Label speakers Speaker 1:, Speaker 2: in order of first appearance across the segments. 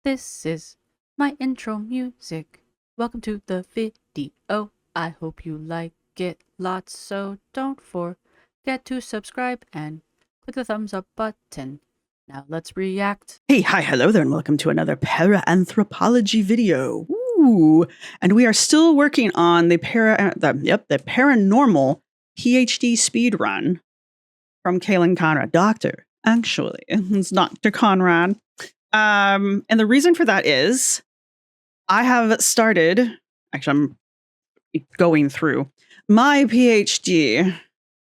Speaker 1: This is my intro music. Welcome to the video. I hope you like it lots, so don't forget to subscribe and click the thumbs up button. Now let's react.
Speaker 2: Hey, hi, hello there, and welcome to another Para-Anthropology video. Ooh, and we are still working on the Paranormal PhD Speedrun from Cayln Conrad. Doctor, actually, it's Dr. Conrad. And the reason for that is I have started, actually, I'm going through my PhD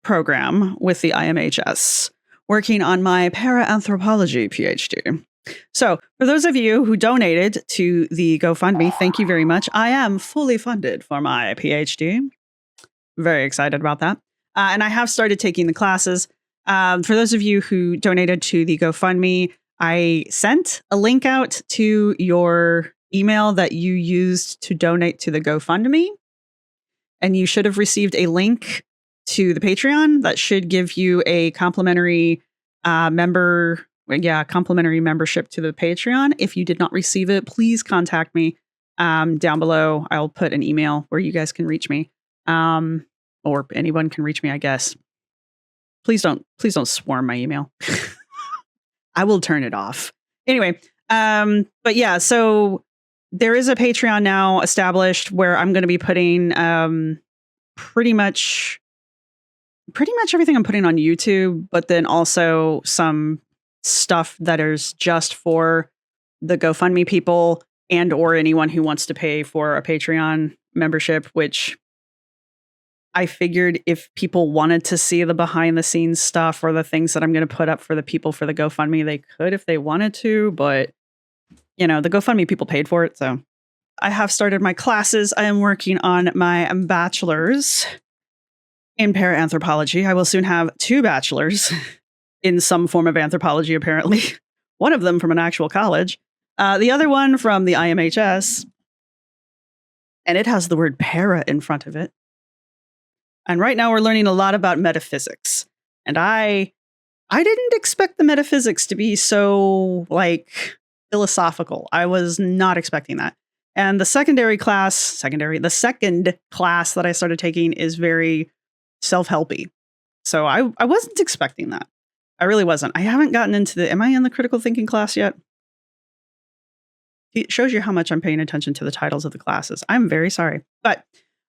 Speaker 2: program with the IMHS, working on my Para-Anthropology PhD. So, for those of you who donated to the GoFundMe, thank you very much. I am fully funded for my PhD. Very excited about that. And I have started taking the classes. For those of you who donated to the GoFundMe, I sent a link out to your email that you used to donate to the GoFundMe. And you should have received a link to the Patreon that should give you a complimentary complimentary membership to the Patreon. If you did not receive it, please contact me down below. I'll put an email where you guys can reach me, or anyone can reach me, I guess. Please don't swarm my email. I will turn it off. Anyway, but yeah, so there is a Patreon now established where I'm going to be putting pretty much everything I'm putting on YouTube, but then also some stuff that is just for the GoFundMe people and or anyone who wants to pay for a Patreon membership, which I figured if people wanted to see the behind the scenes stuff or the things that I'm going to put up for the people for the GoFundMe, they could if they wanted to, but you know, the GoFundMe people paid for it. So I have started my classes. I am working on my bachelor's in para-anthropology. I will soon have 2 bachelors in some form of anthropology, apparently. One of them from an actual college. The other one from the IMHS. And it has the word para in front of it. And right now we're learning a lot about metaphysics. And I didn't expect the metaphysics to be so, philosophical. I was not expecting that. And the second class that I started taking is very self-helpy. So I wasn't expecting that. I really wasn't. I haven't gotten into am I in the critical thinking class yet? It shows you how much I'm paying attention to the titles of the classes. I'm very sorry. But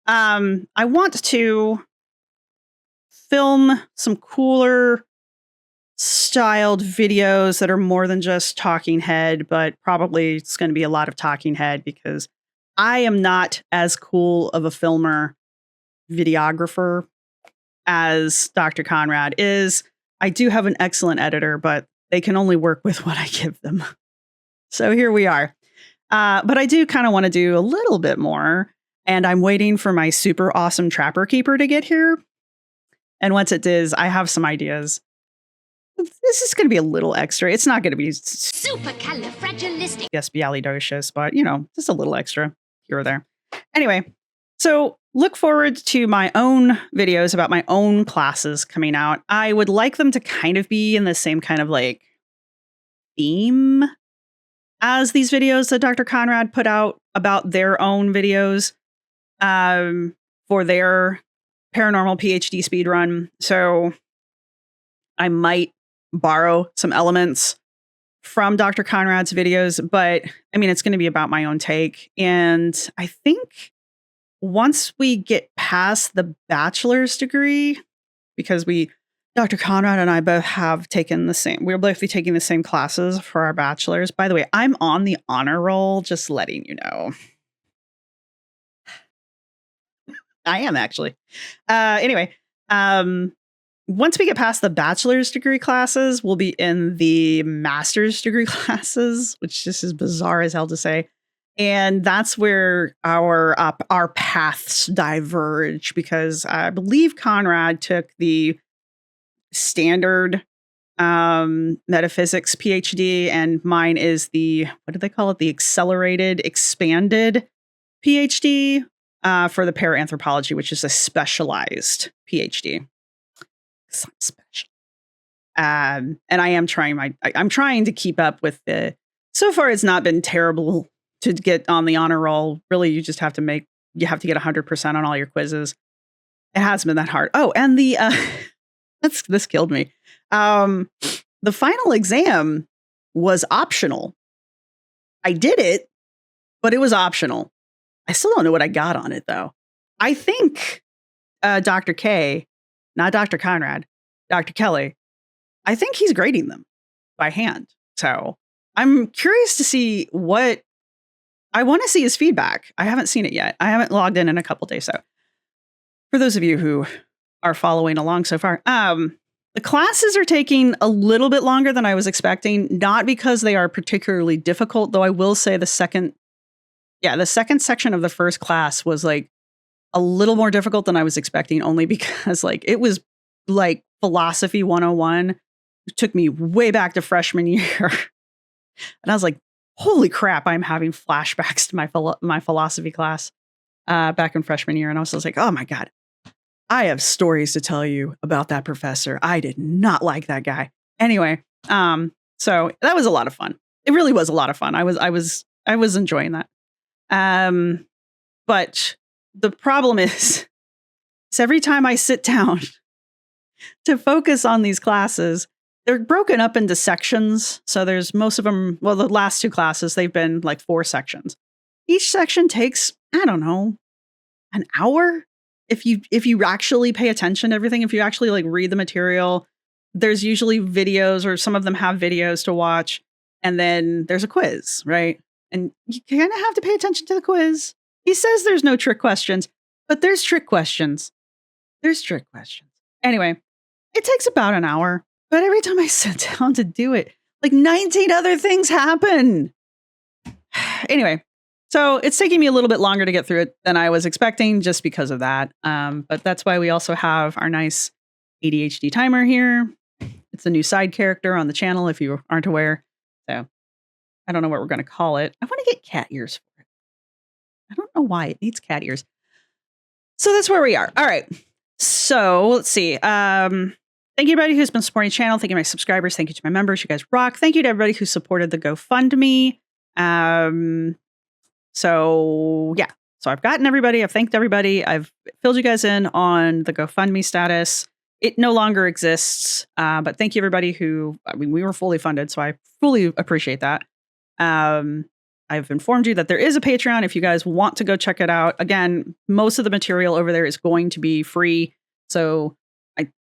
Speaker 2: I want to film some cooler styled videos that are more than just talking head, but probably it's going to be a lot of talking head because I am not as cool of a filmer, videographer as Dr. Conrad is. I do have an excellent editor, but they can only work with what I give them. So here we are. But I do kind of want to do a little bit more. And I'm waiting for my super awesome trapper keeper to get here. And once it does, I have some ideas. This is going to be a little extra. It's not going to be supercalifragilistic, but, you know, just a little extra here or there. Anyway, so look forward to my own videos about my own classes coming out. I would like them to kind of be in the same kind of theme as these videos that Dr. Conrad put out about their own videos for their Paranormal PhD Speedrun. So I might borrow some elements from Dr. Conrad's videos, but I mean, it's going to be about my own take. And I think once we get past the bachelor's degree, because Dr. Conrad and I both have taken we'll both be taking the same classes for our bachelor's. By the way, I'm on the honor roll, just letting you know. I am actually. Anyway, once we get past the bachelor's degree classes, we'll be in the master's degree classes, which just is bizarre as hell to say. And that's where our paths diverge, because I believe Conrad took the standard metaphysics PhD, and mine is the, what do they call it? The expanded PhD for the Paranthropology, which is a specialized PhD. So special. And I am trying I'm trying to keep up with the So far, it's not been terrible to get on the honor roll. Really, you just have to get 100% on all your quizzes. It hasn't been that hard. Oh, and the this killed me. The final exam was optional. I did it, but it was optional. I still don't know what I got on it, though. I think Dr. K, not Dr. Conrad, Dr. Kelly, I think he's grading them by hand. So I'm curious to see what I want to see his feedback. I haven't seen it yet. I haven't logged in a couple days. So for those of you who are following along so far, the classes are taking a little bit longer than I was expecting, not because they are particularly difficult, though I will say the second section of the first class was like a little more difficult than I was expecting, only because like it was like philosophy 101. It took me way back to freshman year. And I was like, holy crap, I'm having flashbacks to my philosophy class back in freshman year. And I was just like, oh my God, I have stories to tell you about that professor. I did not like that guy. Anyway, so that was a lot of fun. It really was a lot of fun. I was enjoying that. But the problem is every time I sit down to focus on these classes, they're broken up into sections. So there's most of them, well, the last two classes, they've been like 4 sections. Each section takes, I don't know, an hour. If you actually pay attention to everything, if you actually like read the material, there's usually videos, or some of them have videos to watch. And then there's a quiz, right? And you kind of have to pay attention to the quiz. He says there's no trick questions, but there's trick questions. Anyway, it takes about an hour. But every time I sit down to do it, like 19 other things happen. Anyway, so it's taking me a little bit longer to get through it than I was expecting just because of that. But that's why we also have our nice ADHD timer here. It's a new side character on the channel, if you aren't aware. So I don't know what we're going to call it. I want to get cat ears for it. I don't know why it needs cat ears. So that's where we are. All right. So let's see. Thank you, everybody who's been supporting the channel. Thank you, my subscribers. Thank you to my members. You guys rock. Thank you to everybody who supported the GoFundMe. So I've gotten everybody. I've thanked everybody. I've filled you guys in on the GoFundMe status. It no longer exists. But thank you, everybody we were fully funded, so I fully appreciate that. I've informed you that there is a Patreon if you guys want to go check it out. Again, most of the material over there is going to be free. So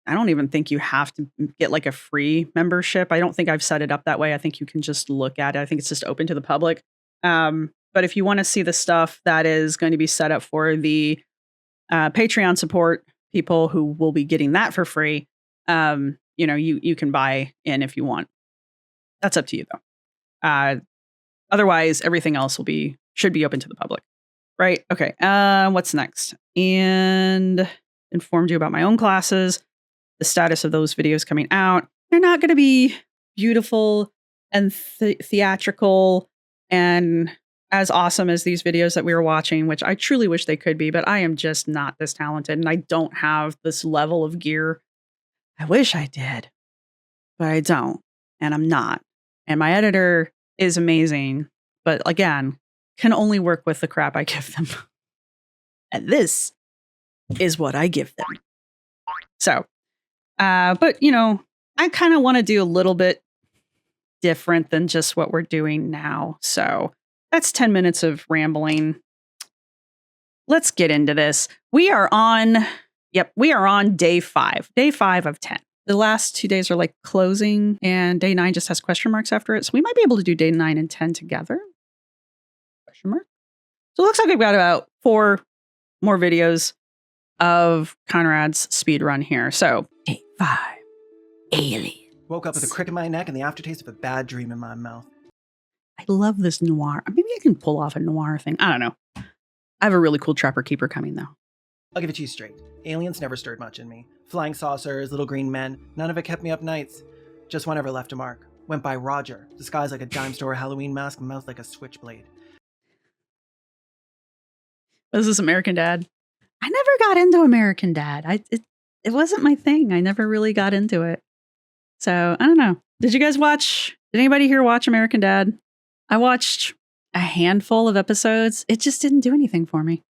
Speaker 2: I don't even think you have to get like a free membership. I don't think I've set it up that way. I think you can just look at it. I think it's just open to the public. But if you want to see the stuff that is going to be set up for the Patreon support people who will be getting that for free, you can buy in if you want. That's up to you though. Otherwise, everything else should be open to the public. Right? Okay. What's next? And informed you about my own classes. The status of those videos coming out. They're not going to be beautiful and theatrical and as awesome as these videos that we were watching, which I truly wish they could be, but I am just not this talented and I don't have this level of gear. I wish I did, but I don't, and I'm not. And my editor is amazing, but again, can only work with the crap I give them. And this is what I give them. So, but I kind of want to do a little bit different than just what we're doing now. So that's 10 minutes of rambling. Let's get into this. We are on day 5 of 10. The last 2 days are like closing and day 9 just has question marks after it. So we might be able to do day 9 and 10 together. Question mark. So it looks like we've got about 4 more videos of Conrad's speedrun here. So day 5, Alien.
Speaker 3: Woke up with a crick in my neck and the aftertaste of a bad dream in my mouth.
Speaker 2: I love this noir. Maybe I can pull off a noir thing. I don't know. I have a really cool Trapper Keeper coming though.
Speaker 3: I'll give it to you straight. Aliens never stirred much in me. Flying saucers, little green men, none of it kept me up nights. Just one ever left a mark. Went by Roger, disguised like a dime store Halloween mask, mouth like a switchblade.
Speaker 2: Was this American Dad? I never got into American Dad. It wasn't my thing. I never really got into it. So I don't know. Did you guys watch? Did anybody here watch American Dad? I watched a handful of episodes. It just didn't do anything for me.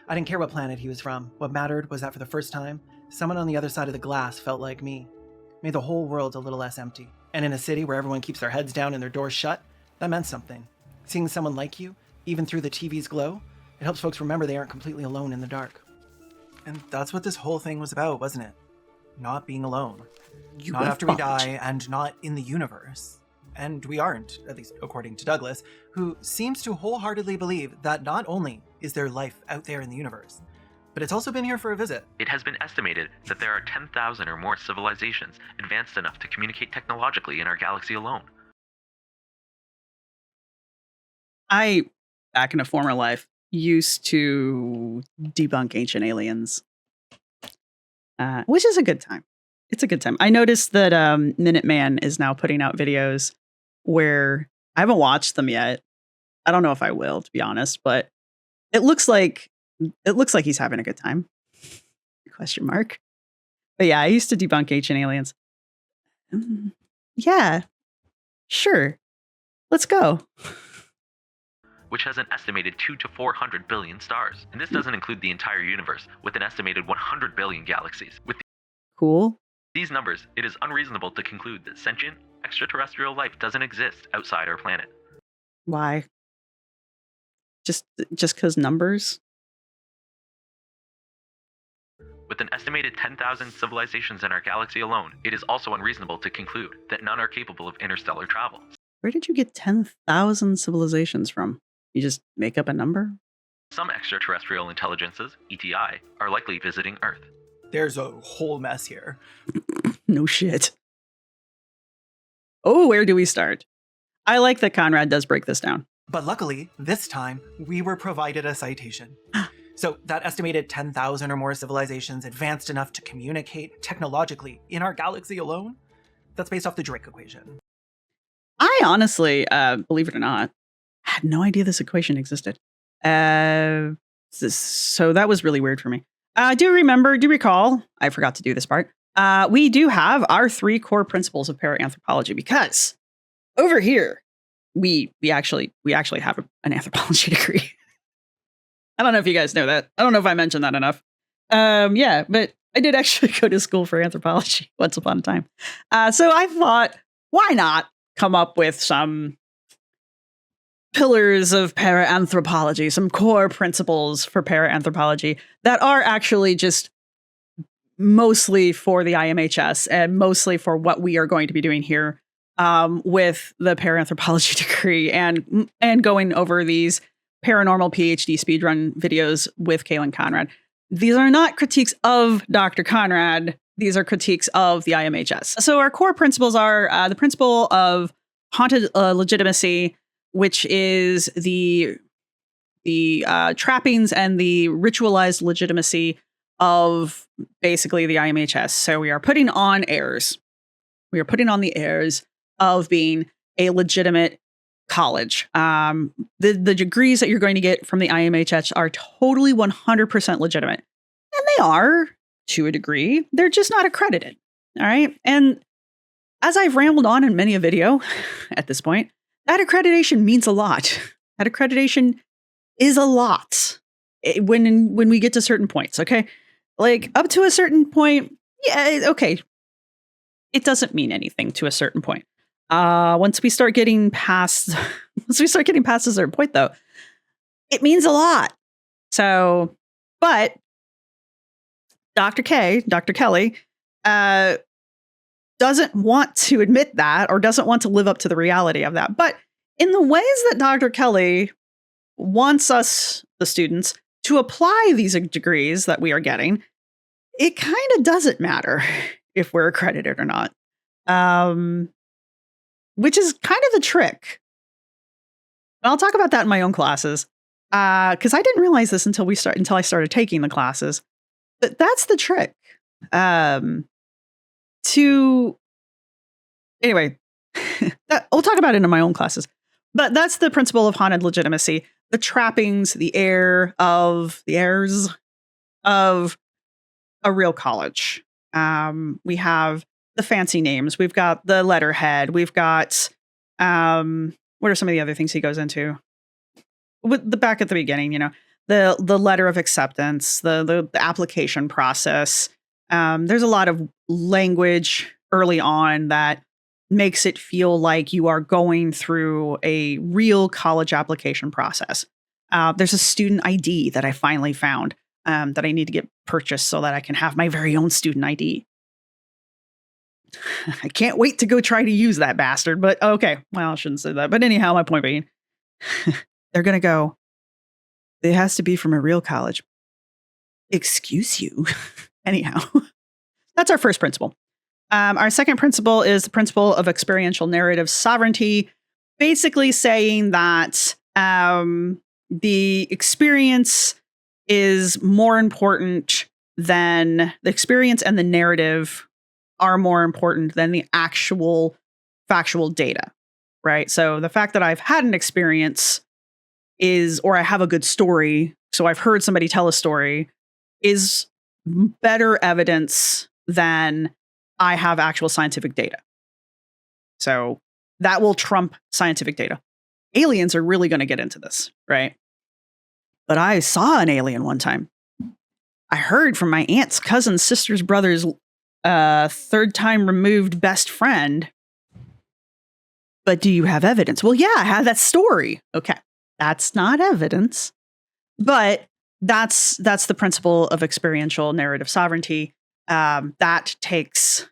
Speaker 3: I didn't care what planet he was from. What mattered was that for the first time, someone on the other side of the glass felt like me. Made the whole world a little less empty. And in a city where everyone keeps their heads down and their doors shut, that meant something. Seeing someone like you, even through the TV's glow, it helps folks remember they aren't completely alone in the dark. And that's what this whole thing was about, wasn't it? Not being alone. Not after we die, and not in the universe. And we aren't, at least according to Douglas, who seems to wholeheartedly believe that not only is there life out there in the universe, but it's also been here for a visit.
Speaker 4: It has been estimated that there are 10,000 or more civilizations advanced enough to communicate technologically in our galaxy alone.
Speaker 2: I, back in a former life, used to debunk ancient aliens, which is a good time. It's a good time. I noticed that Minuteman is now putting out videos where I haven't watched them yet. I don't know if I will, to be honest, but it looks like he's having a good time. Question mark. But yeah, I used to debunk ancient aliens. Yeah, sure. Let's go.
Speaker 4: Which has an estimated 2 to 400 billion stars. And this doesn't include the entire universe, with an estimated 100 billion galaxies. With
Speaker 2: Cool.
Speaker 4: these numbers, it is unreasonable to conclude that sentient, extraterrestrial life doesn't exist outside our planet.
Speaker 2: Why? Just because numbers?
Speaker 4: With an estimated 10,000 civilizations in our galaxy alone, it is also unreasonable to conclude that none are capable of interstellar travel.
Speaker 2: Where did you get 10,000 civilizations from? You just make up a number?
Speaker 4: Some extraterrestrial intelligences, ETI, are likely visiting Earth.
Speaker 3: There's a whole mess here.
Speaker 2: No shit. Oh, where do we start? I like that Conrad does break this down.
Speaker 3: But luckily, this time, we were provided a citation. So that estimated 10,000 or more civilizations advanced enough to communicate technologically in our galaxy alone, that's based off the Drake equation.
Speaker 2: I honestly, believe it or not, had no idea this equation existed. So that was really weird for me. Do recall, I forgot to do this part. We do have our 3 core principles of para-anthropology because over here, we actually have an anthropology degree. I don't know if you guys know that. I don't know if I mentioned that enough. Yeah, but I did actually go to school for anthropology once upon a time. So I thought, why not come up with some pillars of para-anthropology, some core principles for para-anthropology that are actually just mostly for the IMHS and mostly for what we are going to be doing here with the Paranthropology degree and going over these Paranormal PhD Speedrun videos with Cayln Conrad. These are not critiques of Dr. Conrad. These are critiques of the IMHS. So our core principles are the principle of haunted legitimacy, which is the trappings and the ritualized legitimacy of basically the IMHS. So we are putting on airs. We are putting on the airs of being a legitimate college. The degrees that you're going to get from the IMHS are totally 100% legitimate. And they are, to a degree. They're just not accredited. All right? And as I've rambled on in many a video at this point, that accreditation means a lot. That accreditation is a lot when we get to certain points, okay? Like, up to a certain point, yeah, okay. It doesn't mean anything to a certain point. Once we start getting past a certain point, though, it means a lot. So, but Dr. Kelly, doesn't want to admit that or doesn't want to live up to the reality of that. But in the ways that Dr. Kelly wants us, the students, to apply these degrees that we are getting, it kind of doesn't matter if we're accredited or not. Which is kind of the trick. And I'll talk about that in my own classes. Because I didn't realize this until I started taking the classes. But that's the trick. Anyway, we'll talk about it in my own classes. But that's the principle of haunted legitimacy. The trappings, the airs of a real college. We have the fancy names. We've got the letterhead. We've got what are some of the other things he goes into? With the back at the beginning, the letter of acceptance, the application process. There's a lot of language early on that makes it feel like you are going through a real college application process. There's a student ID that I finally found that I need to get purchased so that I can have my very own student ID. I can't wait to go try to use that bastard, but okay. Well, I shouldn't say that. But anyhow, my point being, they're going to go, it has to be from a real college. Excuse you. Anyhow, that's our first principle. Our second principle is the principle of experiential narrative sovereignty, basically saying that the experience is more important than the experience, and the narrative are more important than the actual factual data, right? So the fact that I've had an experience or I have a good story, so I've heard somebody tell a story, is better evidence than I have actual scientific data. So that will trump scientific data. Aliens are really going to get into this, right? But I saw an alien one time. I heard from my aunt's cousin's sister's brother's third time removed best friend. But do you have evidence? Well, yeah, I have that story. Okay. That's not evidence. But that's the principle of experiential narrative sovereignty. That takes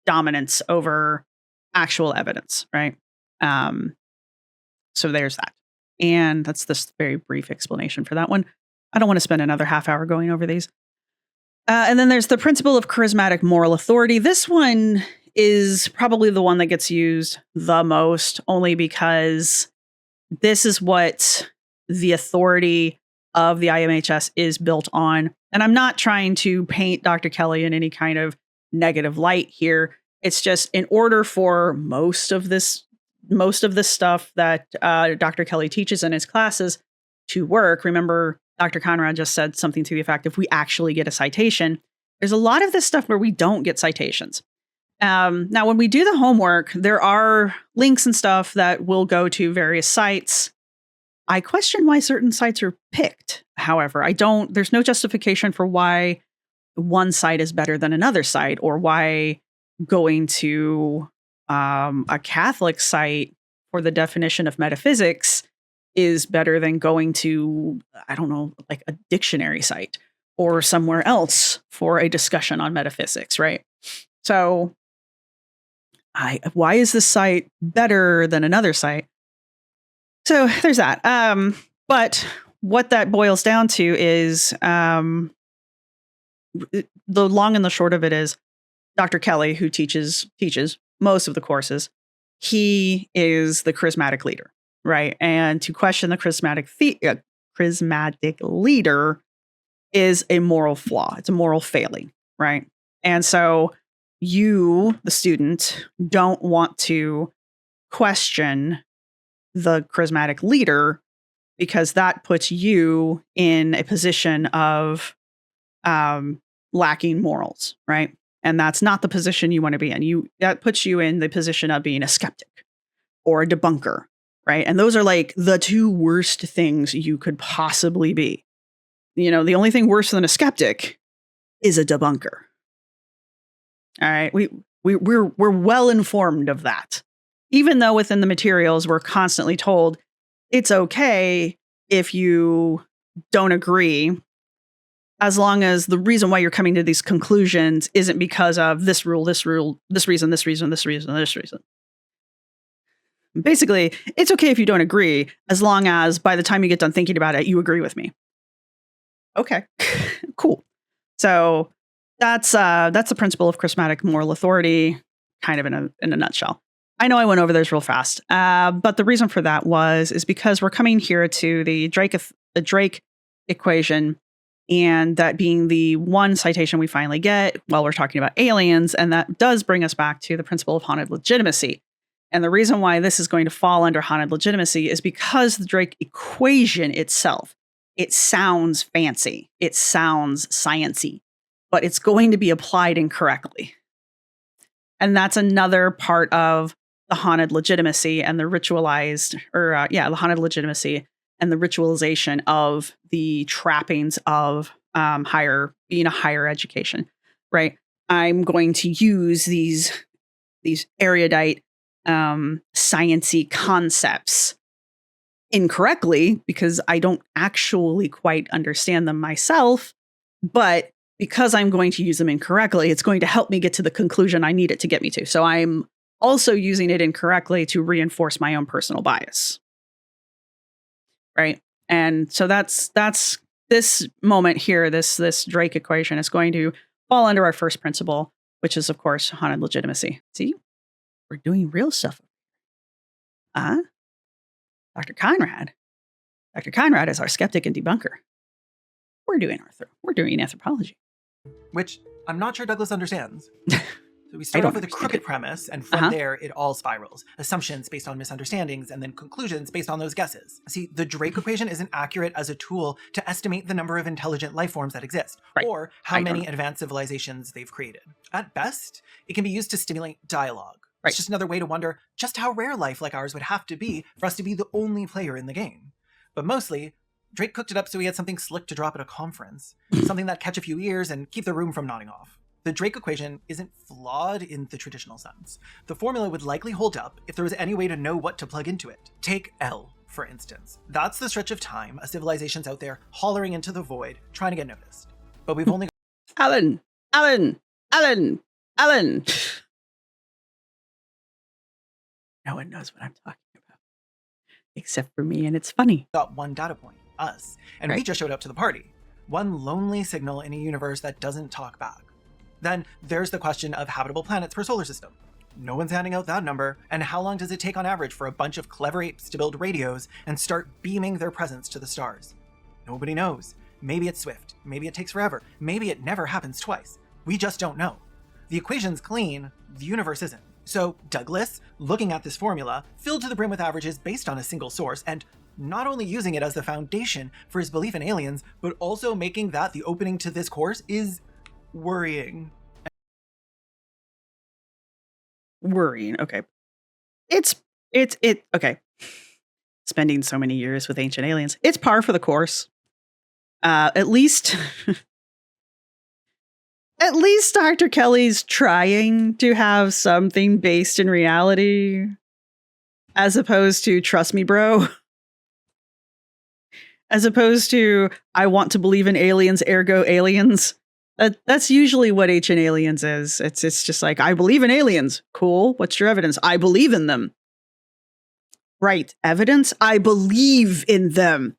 Speaker 2: dominance over actual evidence, right? So there's that. And that's this very brief explanation for that one. I don't want to spend another half hour going over these. And then there's the principle of charismatic moral authority. This one is probably the one that gets used the most, only because this is what the authority of the IMHS is built on. And I'm not trying to paint Dr. Kelly in any kind of negative light here. It's just in order for most of this stuff that Dr. Kelly teaches in his classes to work. Remember, Dr. Conrad just said something to the effect, if we actually get a citation, there's a lot of this stuff where we don't get citations. Now, when we do the homework, there are links and stuff that will go to various sites. I question why certain sites are picked. However, there's no justification for why one site is better than another site, or why going to a Catholic site for the definition of metaphysics is better than going to, I don't know, like a dictionary site or somewhere else for a discussion on metaphysics, right? So why is this site better than another site? So there's that. But what that boils down to is the long and the short of it is Dr. Kelly, who teaches most of the courses, he is the charismatic leader, right? And to question the charismatic leader is a moral flaw. It's a moral failing, right? And so you, the student, don't want to question the charismatic leader, because that puts you in a position of lacking morals, right? And that's not the position you want to be in. That puts you in the position of being a skeptic or a debunker, right? And those are like the two worst things you could possibly be. The only thing worse than a skeptic is a debunker. All right, we're well informed of that. Even though within the materials we're constantly told it's okay if you don't agree, as long as the reason why you're coming to these conclusions isn't because of this rule, this reason, this reason, this reason, this reason. Basically, it's okay if you don't agree, as long as by the time you get done thinking about it, you agree with me. Okay, cool. So that's the principle of charismatic moral authority, kind of in a nutshell. I know I went over those real fast, but the reason for that is because we're coming here to the Drake equation, and that being the one citation we finally get while we're talking about aliens, and that does bring us back to the principle of haunted legitimacy. And the reason why this is going to fall under haunted legitimacy is because the Drake equation itself, it sounds fancy, it sounds sciencey, but it's going to be applied incorrectly. And that's another part of the haunted legitimacy and the ritualized, the haunted legitimacy and the ritualization of the trappings of being a higher education, right? I'm going to use these erudite, science-y concepts incorrectly because I don't actually quite understand them myself, but because I'm going to use them incorrectly, it's going to help me get to the conclusion I need it to get me to. So I'm also using it incorrectly to reinforce my own personal bias. Right? And so that's this moment here, this Drake equation is going to fall under our first principle, which is, of course, haunted legitimacy. See? We're doing real stuff. Dr. Conrad. Dr. Conrad is our skeptic and debunker. We're doing anthropology.
Speaker 3: Which I'm not sure Douglas understands. So we start off with a crooked premise, and from there it all spirals. Assumptions based on misunderstandings, and then conclusions based on those guesses. See, the Drake equation isn't accurate as a tool to estimate the number of intelligent life forms that exist, or how many advanced civilizations they've created. At best, it can be used to stimulate dialogue. Right. It's just another way to wonder just how rare life like ours would have to be for us to be the only player in the game. But mostly, Drake cooked it up so he had something slick to drop at a conference, something that'd catch a few ears and keep the room from nodding off. The Drake equation isn't flawed in the traditional sense. The formula would likely hold up if there was any way to know what to plug into it. Take L, for instance. That's the stretch of time a civilization's out there hollering into the void, trying to get noticed. But we've only...
Speaker 2: Alan! No one knows what I'm talking about. Except for me, and it's funny.
Speaker 3: Got one data point, us. And we just showed up to the party. One lonely signal in a universe that doesn't talk back. Then there's the question of habitable planets per solar system. No one's handing out that number. And how long does it take on average for a bunch of clever apes to build radios and start beaming their presence to the stars? Nobody knows. Maybe it's swift. Maybe it takes forever. Maybe it never happens twice. We just don't know. The equation's clean. The universe isn't. So Douglas, looking at this formula, filled to the brim with averages based on a single source, and not only using it as the foundation for his belief in aliens, but also making that the opening to this course is worrying.
Speaker 2: Okay. Okay. Spending so many years with ancient aliens. It's par for the course. At least Dr. Kelly's trying to have something based in reality as opposed to trust me, bro. As opposed to I want to believe in aliens, ergo aliens. That's usually what Ancient Aliens is. It's just like, I believe in aliens. Cool. What's your evidence? I believe in them. Right. Evidence? I believe in them.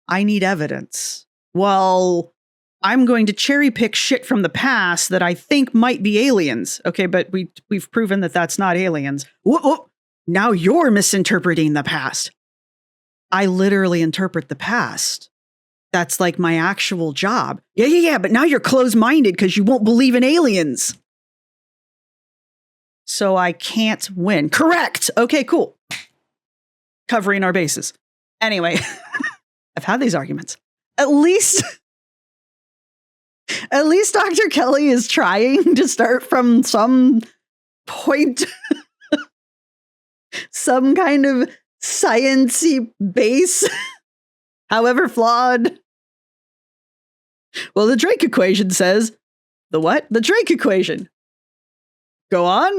Speaker 2: I need evidence. Well, I'm going to cherry pick shit from the past that I think might be aliens. Okay, but we've proven that that's not aliens. Whoa. Now you're misinterpreting the past. I literally interpret the past. That's like my actual job. Yeah, but now you're closed-minded because you won't believe in aliens. So I can't win. Correct. Okay, cool. Covering our bases. Anyway, I've had these arguments. At least Dr. Kelly is trying to start from some point, some kind of science-y base, however flawed. Well, the Drake equation says, the what? The Drake equation. Go on.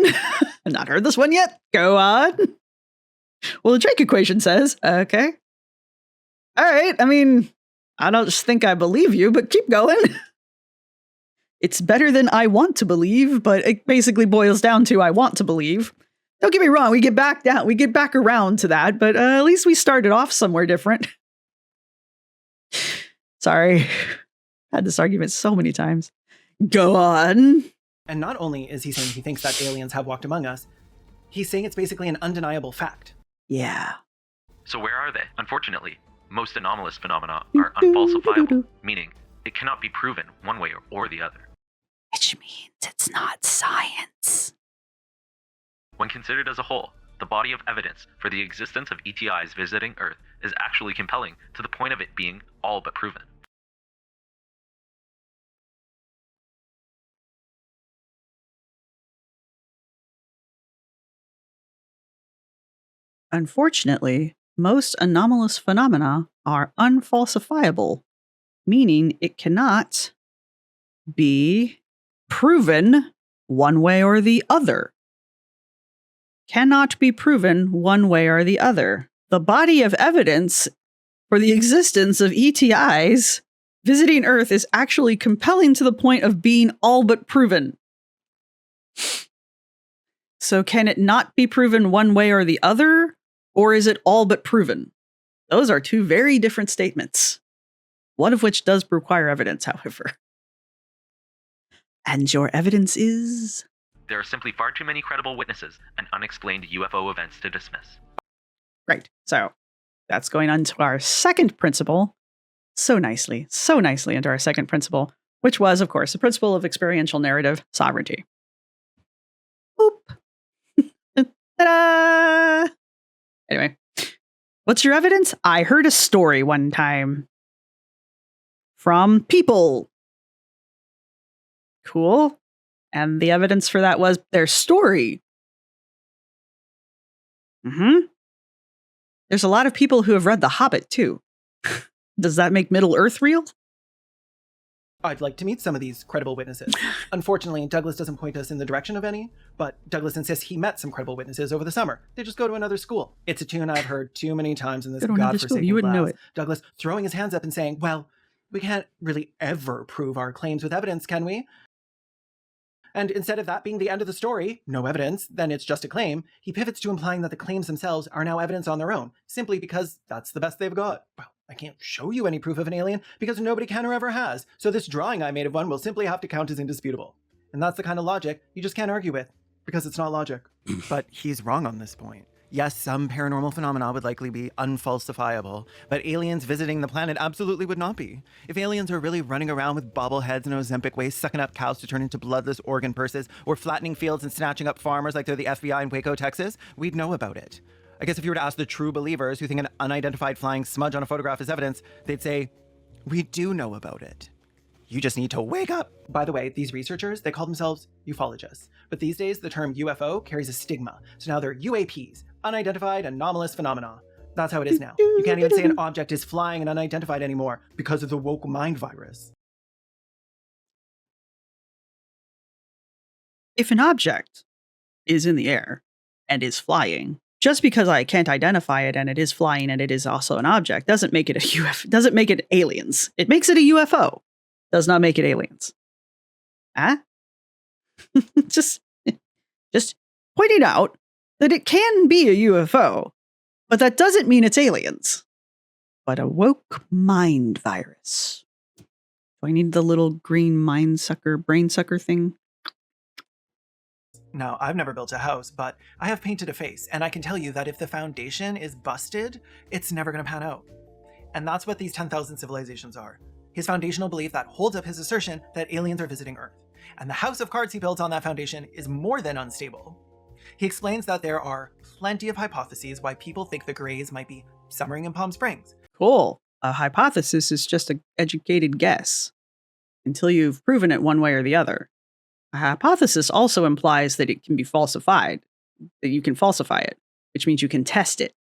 Speaker 2: I've not heard this one yet. Go on. Well, the Drake equation says, okay. All right. I mean, I don't just think I believe you, but keep going. It's better than I want to believe, but it basically boils down to I want to believe. Don't get me wrong. We get back around to that, but at least we started off somewhere different. Sorry. Had this argument so many times. Go on.
Speaker 3: And not only is he saying he thinks that aliens have walked among us, he's saying it's basically an undeniable fact.
Speaker 2: Yeah.
Speaker 4: So where are they? Unfortunately, most anomalous phenomena are unfalsifiable, meaning it cannot be proven one way or the other.
Speaker 2: Which means it's not science.
Speaker 4: When considered as a whole, the body of evidence for the existence of ETIs visiting Earth is actually compelling to the point of it being all but proven.
Speaker 2: Unfortunately, most anomalous phenomena are unfalsifiable, meaning it cannot be proven one way or the other. Cannot be proven one way or the other. The body of evidence for the existence of ETIs visiting Earth is actually compelling to the point of being all but proven. So can it not be proven one way or the other, or is it all but proven? Those are two very different statements, one of which does require evidence, however. And your evidence is?
Speaker 4: There are simply far too many credible witnesses and unexplained UFO events to dismiss.
Speaker 2: Right. So that's going on to our second principle. So nicely into our second principle, which was, of course, the principle of experiential narrative sovereignty. Boop. Ta-da! Anyway, what's your evidence? I heard a story one time from people. Cool. And the evidence for that was their story. There's a lot of people who have read The Hobbit, too. Does that make Middle Earth real?
Speaker 3: I'd like to meet some of these credible witnesses. Unfortunately, Douglas doesn't point us in the direction of any, but Douglas insists he met some credible witnesses over the summer. They just go to another school. It's a tune I've heard too many times in this godforsaken
Speaker 2: You wouldn't
Speaker 3: class.
Speaker 2: know it.
Speaker 3: Douglas throwing his hands up and saying, well, we can't really ever prove our claims with evidence, can we? And instead of that being the end of the story, no evidence, then it's just a claim, he pivots to implying that the claims themselves are now evidence on their own, simply because that's the best they've got. Well, I can't show you any proof of an alien because nobody can or ever has, so this drawing I made of one will simply have to count as indisputable. And that's the kind of logic you just can't argue with, because it's not logic. But he's wrong on this point. Yes, some paranormal phenomena would likely be unfalsifiable, but aliens visiting the planet absolutely would not be. If aliens are really running around with bobbleheads and Ozempic waste, sucking up cows to turn into bloodless organ purses, or flattening fields and snatching up farmers like they're the FBI in Waco, Texas, we'd know about it. I guess if you were to ask the true believers who think an unidentified flying smudge on a photograph is evidence, they'd say, we do know about it. You just need to wake up. By the way, these researchers, they call themselves ufologists. But these days, the term UFO carries a stigma. So now they're UAPs, unidentified anomalous phenomena. That's how it is now. You can't even say an object is flying and unidentified anymore because of the woke mind virus.
Speaker 2: If an object is in the air and is flying, just because I can't identify it and it is flying and it is also an object doesn't make it a UFO, doesn't make it aliens. It makes it a UFO. Does not make it aliens. Huh? just pointing out that it can be a UFO, but that doesn't mean it's aliens. But a woke mind virus. Do I need the little green mind sucker, brain sucker thing?
Speaker 3: Now, I've never built a house, but I have painted a face, and I can tell you that if the foundation is busted, it's never going to pan out. And that's what these 10,000 civilizations are. His foundational belief that holds up his assertion that aliens are visiting Earth. And the house of cards he built on that foundation is more than unstable. He explains that there are plenty of hypotheses why people think the Greys might be summering in Palm Springs.
Speaker 2: Cool. A hypothesis is just an educated guess until you've proven it one way or the other. A hypothesis also implies that it can be falsified, that you can falsify it, which means you can test it.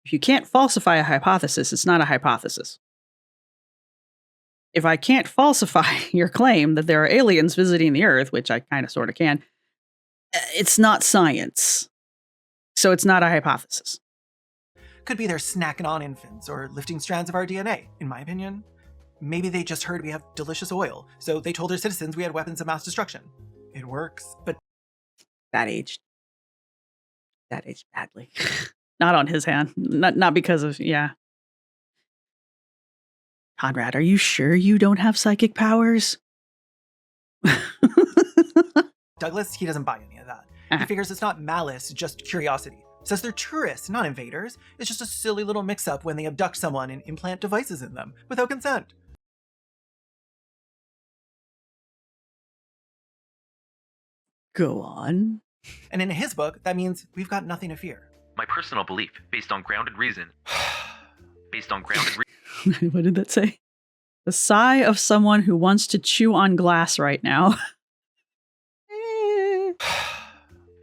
Speaker 2: If you can't falsify a hypothesis, it's not a hypothesis. If I can't falsify your claim that there are aliens visiting the Earth, which I kind of sort of can, it's not science. So it's not a hypothesis.
Speaker 3: Could be they're snacking on infants or lifting strands of our DNA, in my opinion. Maybe they just heard we have delicious oil, so they told their citizens we had weapons of mass destruction. It works, but
Speaker 2: That aged badly. Not on his hand. Not because of, yeah. Conrad, are you sure you don't have psychic powers?
Speaker 3: Douglas, he doesn't buy any of that. He figures it's not malice, just curiosity. Says they're tourists, not invaders. It's just a silly little mix-up when they abduct someone and implant devices in them without consent.
Speaker 2: Go on.
Speaker 3: And in his book, that means we've got nothing to fear.
Speaker 4: My personal belief, based on grounded reason.
Speaker 2: What did that say? The sigh of someone who wants to chew on glass right now.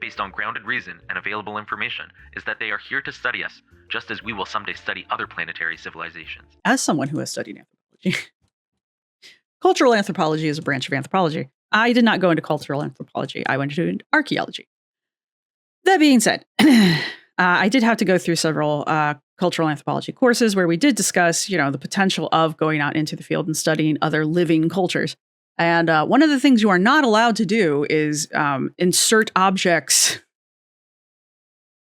Speaker 4: based on grounded reason and available information, is that they are here to study us, just as we will someday study other planetary civilizations.
Speaker 2: As someone who has studied anthropology, cultural anthropology is a branch of anthropology. I did not go into cultural anthropology. I went into archaeology. That being said, I did have to go through several cultural anthropology courses where we did discuss, the potential of going out into the field and studying other living cultures. And one of the things you are not allowed to do is insert objects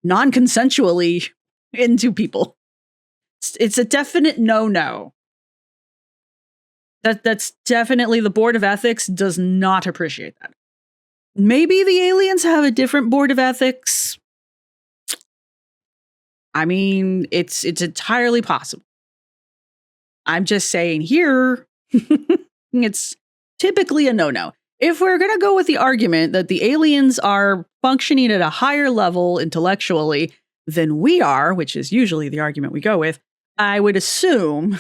Speaker 2: non-consensually into people. It's a definite no-no. That's definitely, the Board of Ethics does not appreciate that. Maybe the aliens have a different Board of Ethics. I mean, it's entirely possible. I'm just saying here, it's typically a no-no. If we're going to go with the argument that the aliens are functioning at a higher level intellectually than we are, which is usually the argument we go with, I would assume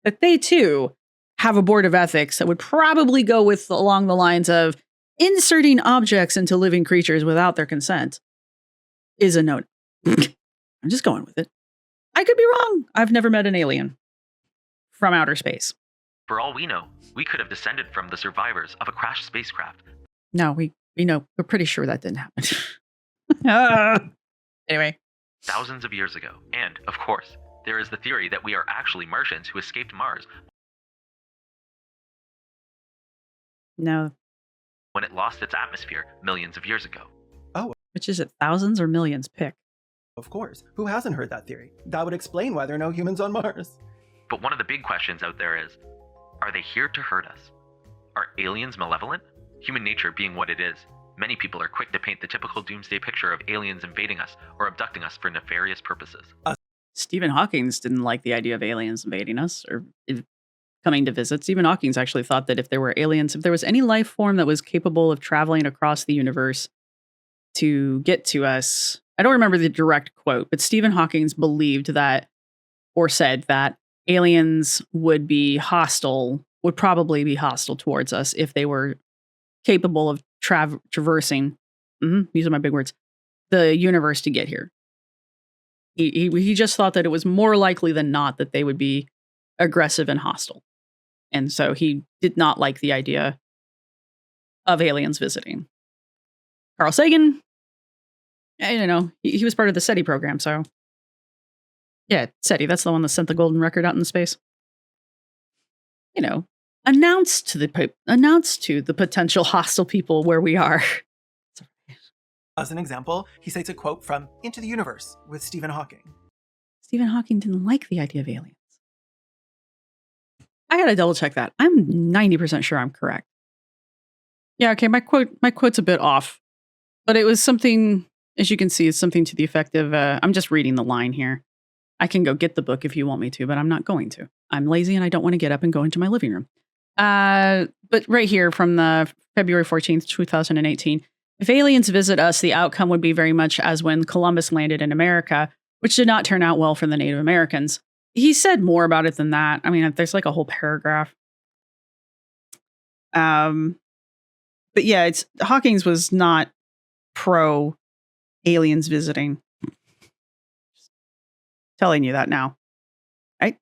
Speaker 2: that they too have a Board of Ethics that would probably go with along the lines of inserting objects into living creatures without their consent is a no. I'm just going with it. I could be wrong. I've never met an alien from outer space.
Speaker 4: For all we know, we could have descended from the survivors of a crashed spacecraft.
Speaker 2: No, we know. We're pretty sure that didn't happen. Anyway.
Speaker 4: Thousands of years ago. And, of course, there is the theory that we are actually Martians who escaped Mars
Speaker 2: No.
Speaker 4: when it lost its atmosphere millions of years ago.
Speaker 2: Which is it, thousands or millions? Pick.
Speaker 3: Of course. Who hasn't heard that theory? That would explain why there are no humans on Mars.
Speaker 4: But one of the big questions out there is, are they here to hurt us? Are aliens malevolent? Human nature being what it is, many people are quick to paint the typical doomsday picture of aliens invading us or abducting us for nefarious purposes.
Speaker 2: Stephen Hawking didn't like the idea of aliens invading us or coming to visit. Stephen Hawking actually thought that if there were aliens, if there was any life form that was capable of traveling across the universe to get to us, I don't remember the direct quote, but Stephen Hawking believed that, or said that, aliens would probably be hostile towards us if they were capable of traversing, using my big words, the universe to get here. He just thought that it was more likely than not that they would be aggressive and hostile. And so he did not like the idea of aliens visiting. Carl Sagan, he was part of the SETI program, so yeah, SETI, that's the one that sent the golden record out into space. Announced to the potential hostile people where we are.
Speaker 3: As an example, he cites a quote from Into the Universe with Stephen Hawking.
Speaker 2: Stephen Hawking didn't like the idea of aliens. I gotta double check that. I'm 90% sure I'm correct. Yeah, okay, my quote's a bit off, but it was something, as you can see, it's something to the effect of, I'm just reading the line here. I can go get the book if you want me to, but I'm not going to. I'm lazy and I don't want to get up and go into my living room. But right here from the February 14th, 2018, if aliens visit us, the outcome would be very much as when Columbus landed in America, which did not turn out well for the Native Americans. He said more about it than that. I mean, there's like a whole paragraph. But yeah, Hawkins was not pro aliens visiting. Just telling you that now. Right?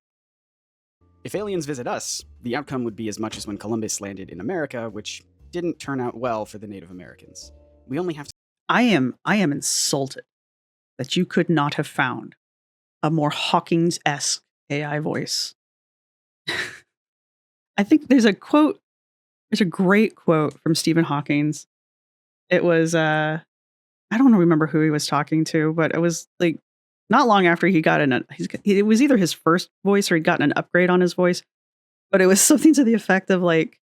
Speaker 5: If aliens visit us, the outcome would be as much as when Columbus landed in America, which didn't turn out well for the Native Americans. We only have to...
Speaker 2: I am insulted that you could not have found a more Hawkins-esque AI voice. I think there's a great quote from Stephen Hawking. It was, I don't remember who he was talking to, but it was like not long after he got it was either his first voice or he'd gotten an upgrade on his voice, but it was something to the effect of like,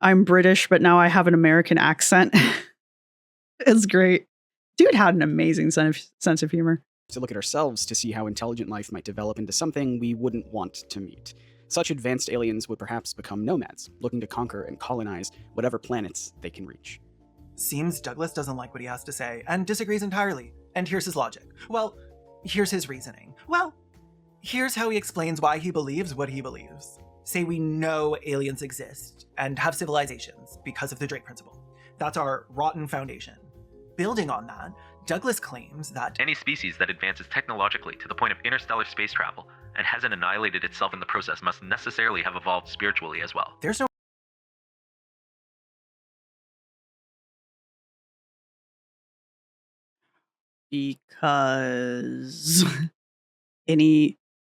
Speaker 2: I'm British, but now I have an American accent. It's great. Dude had an amazing sense of humor.
Speaker 5: To look at ourselves to see how intelligent life might develop into something we wouldn't want to meet. Such advanced aliens would perhaps become nomads, looking to conquer and colonize whatever planets they can reach.
Speaker 3: Seems Douglas doesn't like what he has to say and disagrees entirely. And here's his logic. Well, here's his reasoning. Well, here's how he explains why he believes what he believes. Say we know aliens exist and have civilizations because of the Drake principle. That's our rotten foundation. Building on that, Douglas claims that
Speaker 4: Any species that advances technologically to the point of interstellar space travel and hasn't annihilated itself in the process must necessarily have evolved spiritually as well.
Speaker 3: there's no
Speaker 2: Because any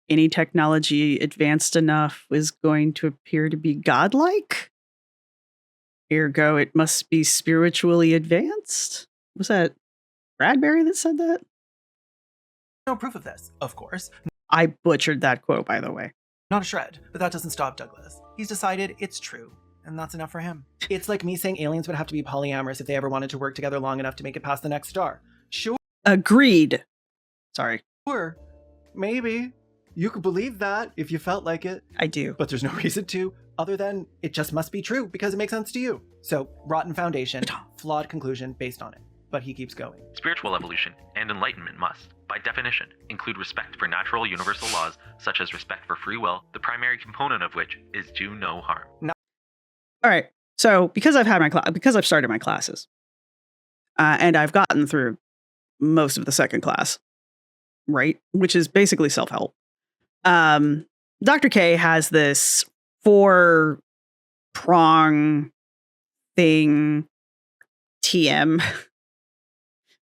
Speaker 2: technology advanced enough is going to appear to be godlike. Ergo, it must be spiritually advanced. Was that Bradbury that said that?
Speaker 3: proof of this, of course.
Speaker 2: I butchered that quote, by the way.
Speaker 3: Not a shred, but that doesn't stop Douglas. He's decided it's true, and that's enough for him. It's like me saying aliens would have to be polyamorous if they ever wanted to work together long enough to make it past the next star. Sure,
Speaker 2: Agreed. Sorry,
Speaker 3: maybe. You could believe that if you felt like it,
Speaker 2: I do.
Speaker 3: but there's no reason to, other than it just must be true because it makes sense to you. So, rotten foundation, flawed conclusion based on it. But he keeps going.
Speaker 4: Spiritual evolution and enlightenment must, by definition, include respect for natural universal laws such as respect for free will, the primary component of which is do no harm.
Speaker 2: All right. So because I've started my classes, and I've gotten through most of the second class, right, which is basically self-help. Dr. K has this 4-prong thing, TM.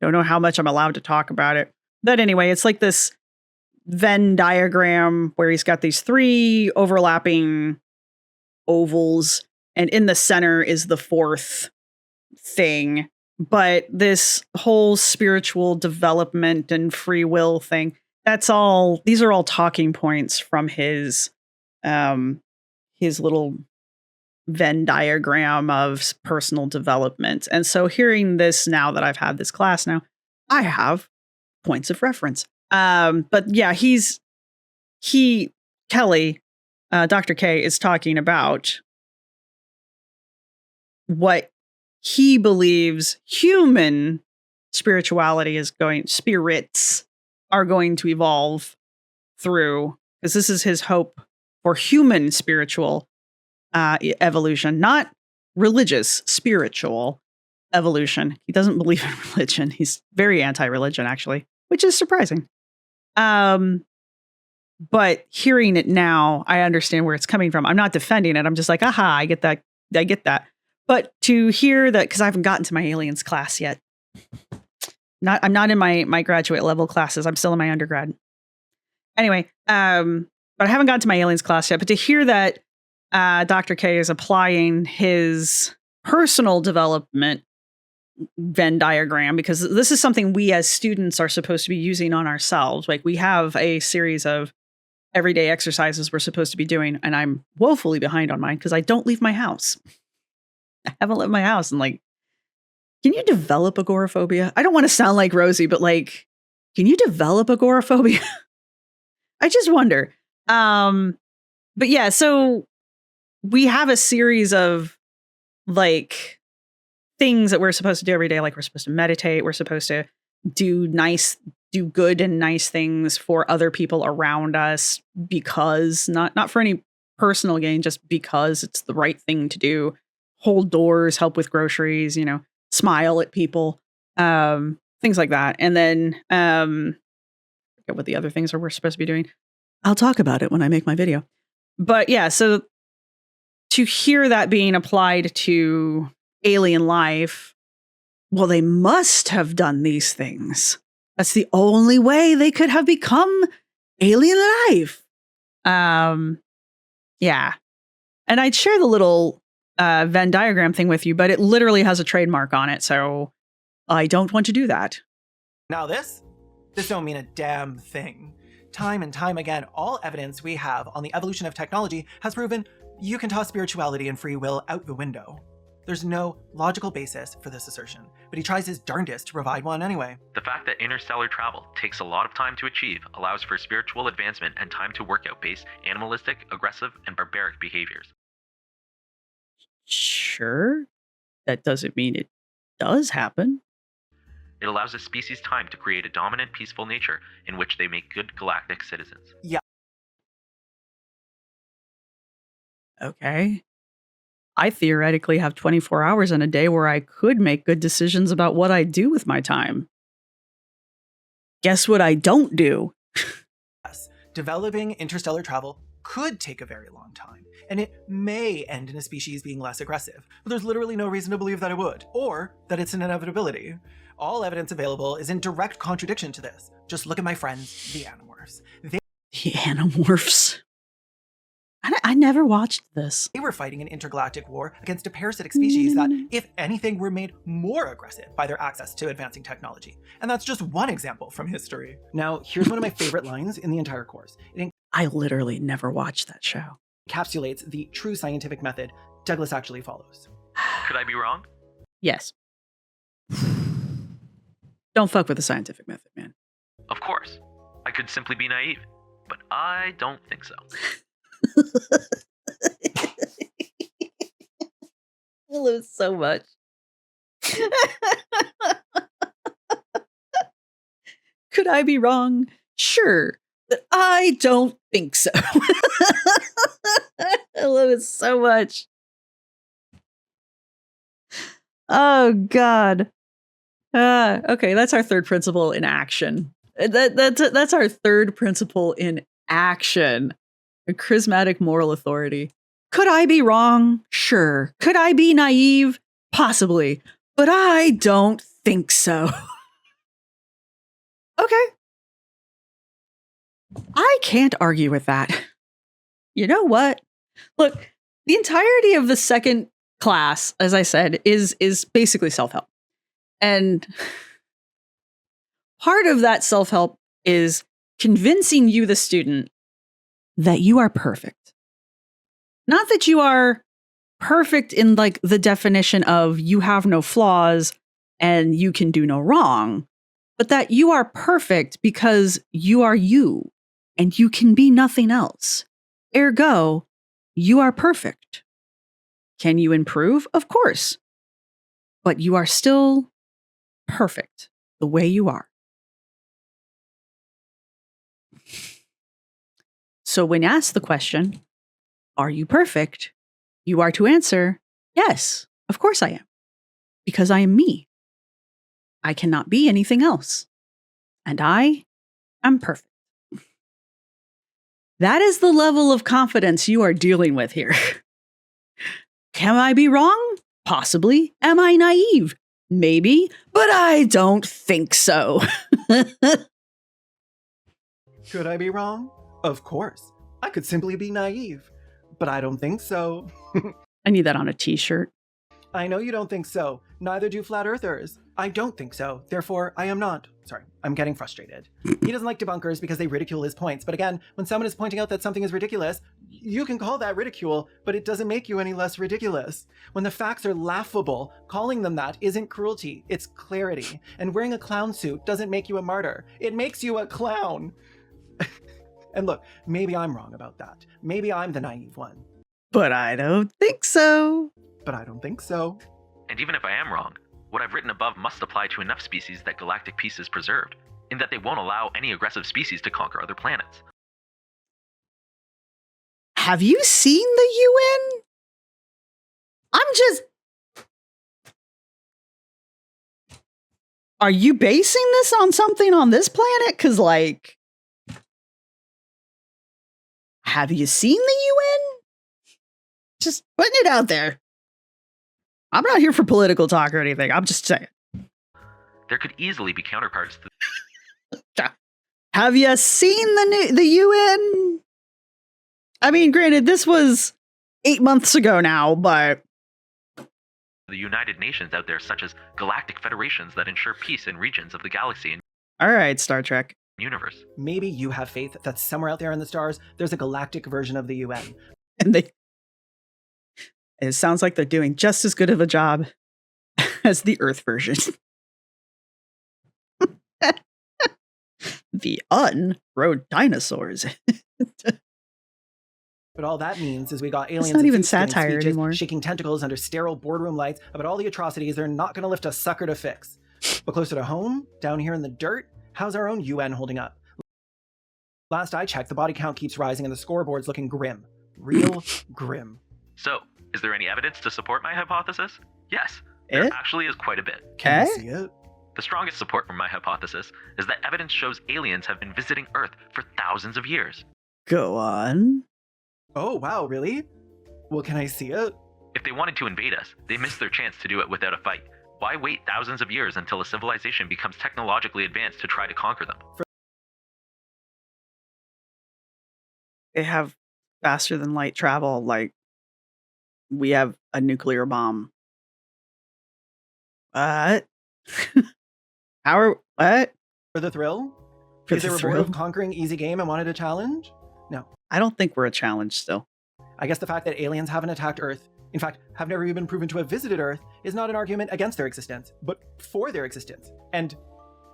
Speaker 2: Don't know how much I'm allowed to talk about it. But anyway, it's like this Venn diagram where he's got these 3 overlapping ovals, and in the center is the 4th thing. But this whole spiritual development and free will thing, these are all talking points from his little Venn diagram of personal development. And so hearing this now that I've had this class now, I have points of reference. But yeah, Kelly, Dr. K is talking about what he believes human spirituality spirits are going to evolve through, because this is his hope for human spiritual evolution, not religious, spiritual evolution. He doesn't believe in religion. He's very anti-religion, actually, which is surprising. But hearing it now, I understand where it's coming from. I'm not defending it. I'm just like, aha, I get that. But to hear that, because I haven't gotten to my aliens class yet. I'm not in my graduate level classes. I'm still in my undergrad. Anyway, but I haven't gotten to my aliens class yet. But to hear that Dr. K is applying his personal development Venn diagram, because this is something we as students are supposed to be using on ourselves. Like, we have a series of everyday exercises we're supposed to be doing, and I'm woefully behind on mine because I don't leave my house. I haven't left my house, and like, can you develop agoraphobia? I don't want to sound like Rosie, but like, can you develop agoraphobia? I just wonder. But yeah, so we have a series of like things that we're supposed to do every day. Like, we're supposed to meditate. We're supposed to do good and nice things for other people around us, because not for any personal gain, just because it's the right thing to do. Hold doors, help with groceries, smile at people, things like that. And then, I forget what the other things are we're supposed to be doing. I'll talk about it when I make my video. But yeah, so to hear that being applied to alien life, well, they must have done these things. That's the only way they could have become alien life. Yeah. And I'd share the little Venn diagram thing with you, but it literally has a trademark on it, so I don't want to do that.
Speaker 3: Now this don't mean a damn thing. Time and time again, all evidence we have on the evolution of technology has proven you can toss spirituality and free will out the window. There's no logical basis for this assertion, but he tries his darndest to provide one anyway.
Speaker 4: The fact that interstellar travel takes a lot of time to achieve allows for spiritual advancement and time to work out base, animalistic, aggressive, and barbaric behaviors.
Speaker 2: Sure. That doesn't mean it does happen.
Speaker 4: It allows a species time to create a dominant, peaceful nature in which they make good galactic citizens.
Speaker 3: Yeah.
Speaker 2: Okay. I theoretically have 24 hours in a day where I could make good decisions about what I do with my time. Guess what I don't do?
Speaker 3: Yes, developing interstellar travel could take a very long time, and it may end in a species being less aggressive, but there's literally no reason to believe that it would, or that it's an inevitability. All evidence available is in direct contradiction to this. Just look at my friends, the Animorphs.
Speaker 2: The Animorphs. I never watched this.
Speaker 3: They were fighting an intergalactic war against a parasitic species that, if anything, were made more aggressive by their access to advancing technology. And that's just one example from history. Now, here's one of my favorite lines in the entire course.
Speaker 2: I literally never watched that show.
Speaker 3: Encapsulates the true scientific method Douglas actually follows.
Speaker 4: Could I be wrong?
Speaker 2: Yes. Don't fuck with the scientific method, man.
Speaker 4: Of course. I could simply be naive, but I don't think so.
Speaker 2: I love so much. Could I be wrong? Sure, but I don't think so. I love it so much. Oh, God. Okay, that's our third principle in action. That's our third principle in action. A charismatic moral authority. Could I be wrong? Sure. Could I be naive? Possibly. But I don't think so. Okay. I can't argue with that. You know what? Look, the entirety of the second class, as I said, is basically self-help. And part of that self-help is convincing you, the student, that you are perfect. Not that you are perfect in like the definition of you have no flaws and you can do no wrong, but that you are perfect because you are you and you can be nothing else. Ergo, you are perfect. Can you improve? Of course. But you are still perfect the way you are. So when asked the question, are you perfect? You are to answer, yes, of course I am. Because I am me. I cannot be anything else. And I am perfect. That is the level of confidence you are dealing with here. Can I be wrong? Possibly. Am I naive? Maybe. But I don't think so.
Speaker 3: Could I be wrong? Of course. I could simply be naive. But I don't think so.
Speaker 2: I need that on a t-shirt.
Speaker 3: I know you don't think so. Neither do flat earthers. I don't think so. Therefore, I am not. Sorry, I'm getting frustrated. He doesn't like debunkers because they ridicule his points. But again, when someone is pointing out that something is ridiculous, you can call that ridicule, but it doesn't make you any less ridiculous. When the facts are laughable, calling them that isn't cruelty, it's clarity. And wearing a clown suit doesn't make you a martyr. It makes you a clown. And look, maybe I'm wrong about that. Maybe I'm the naive one.
Speaker 2: But I don't think so.
Speaker 3: But I don't think so.
Speaker 4: And even if I am wrong, what I've written above must apply to enough species that galactic peace is preserved, in that they won't allow any aggressive species to conquer other planets.
Speaker 2: Have you seen the UN? Are you basing this on something on this planet? Because, like, have you seen the UN? Just putting it out there. I'm not here for political talk or anything. I'm just saying.
Speaker 4: There could easily be counterparts to
Speaker 2: Have you seen the UN? I mean, granted, this was 8 months ago now, but
Speaker 4: the United Nations out there, such as galactic federations that ensure peace in regions of the galaxy and
Speaker 2: all right, Star Trek.
Speaker 4: universe.
Speaker 3: Maybe you have faith that somewhere out there in the stars, there's a galactic version of the UN.
Speaker 2: And it sounds like they're doing just as good of a job as the Earth version. The rode dinosaurs.
Speaker 3: But all that means is we got aliens
Speaker 2: not
Speaker 3: and
Speaker 2: even
Speaker 3: food-spitting
Speaker 2: satire
Speaker 3: speeches,
Speaker 2: anymore.
Speaker 3: shaking tentacles under sterile boardroom lights about all the atrocities they're not going to lift a sucker to fix. But closer to home, down here in the dirt, how's our own UN holding up? Last I checked, the body count keeps rising and the scoreboard's looking grim. Real grim.
Speaker 4: So, Is there any evidence to support my hypothesis? Yes, there actually is quite a bit.
Speaker 3: Can you see it?
Speaker 4: The strongest support for my hypothesis is that evidence shows aliens have been visiting Earth for thousands of years.
Speaker 2: Go on.
Speaker 3: Oh, wow, really? Well, can I see it?
Speaker 4: If they wanted to invade us, they missed their chance to do it without a fight. Why wait thousands of years until a civilization becomes technologically advanced to try to conquer them?
Speaker 2: They have faster than light travel, like we have a nuclear bomb. What? What?
Speaker 3: For the thrill?
Speaker 2: For
Speaker 3: Because
Speaker 2: the
Speaker 3: they were bored
Speaker 2: thrill?
Speaker 3: of conquering easy game and wanted a challenge? No.
Speaker 2: I don't think we're a challenge still.
Speaker 3: I guess the fact that aliens haven't attacked Earth, in fact, have never even been proven to have visited Earth, is not an argument against their existence, but for their existence. And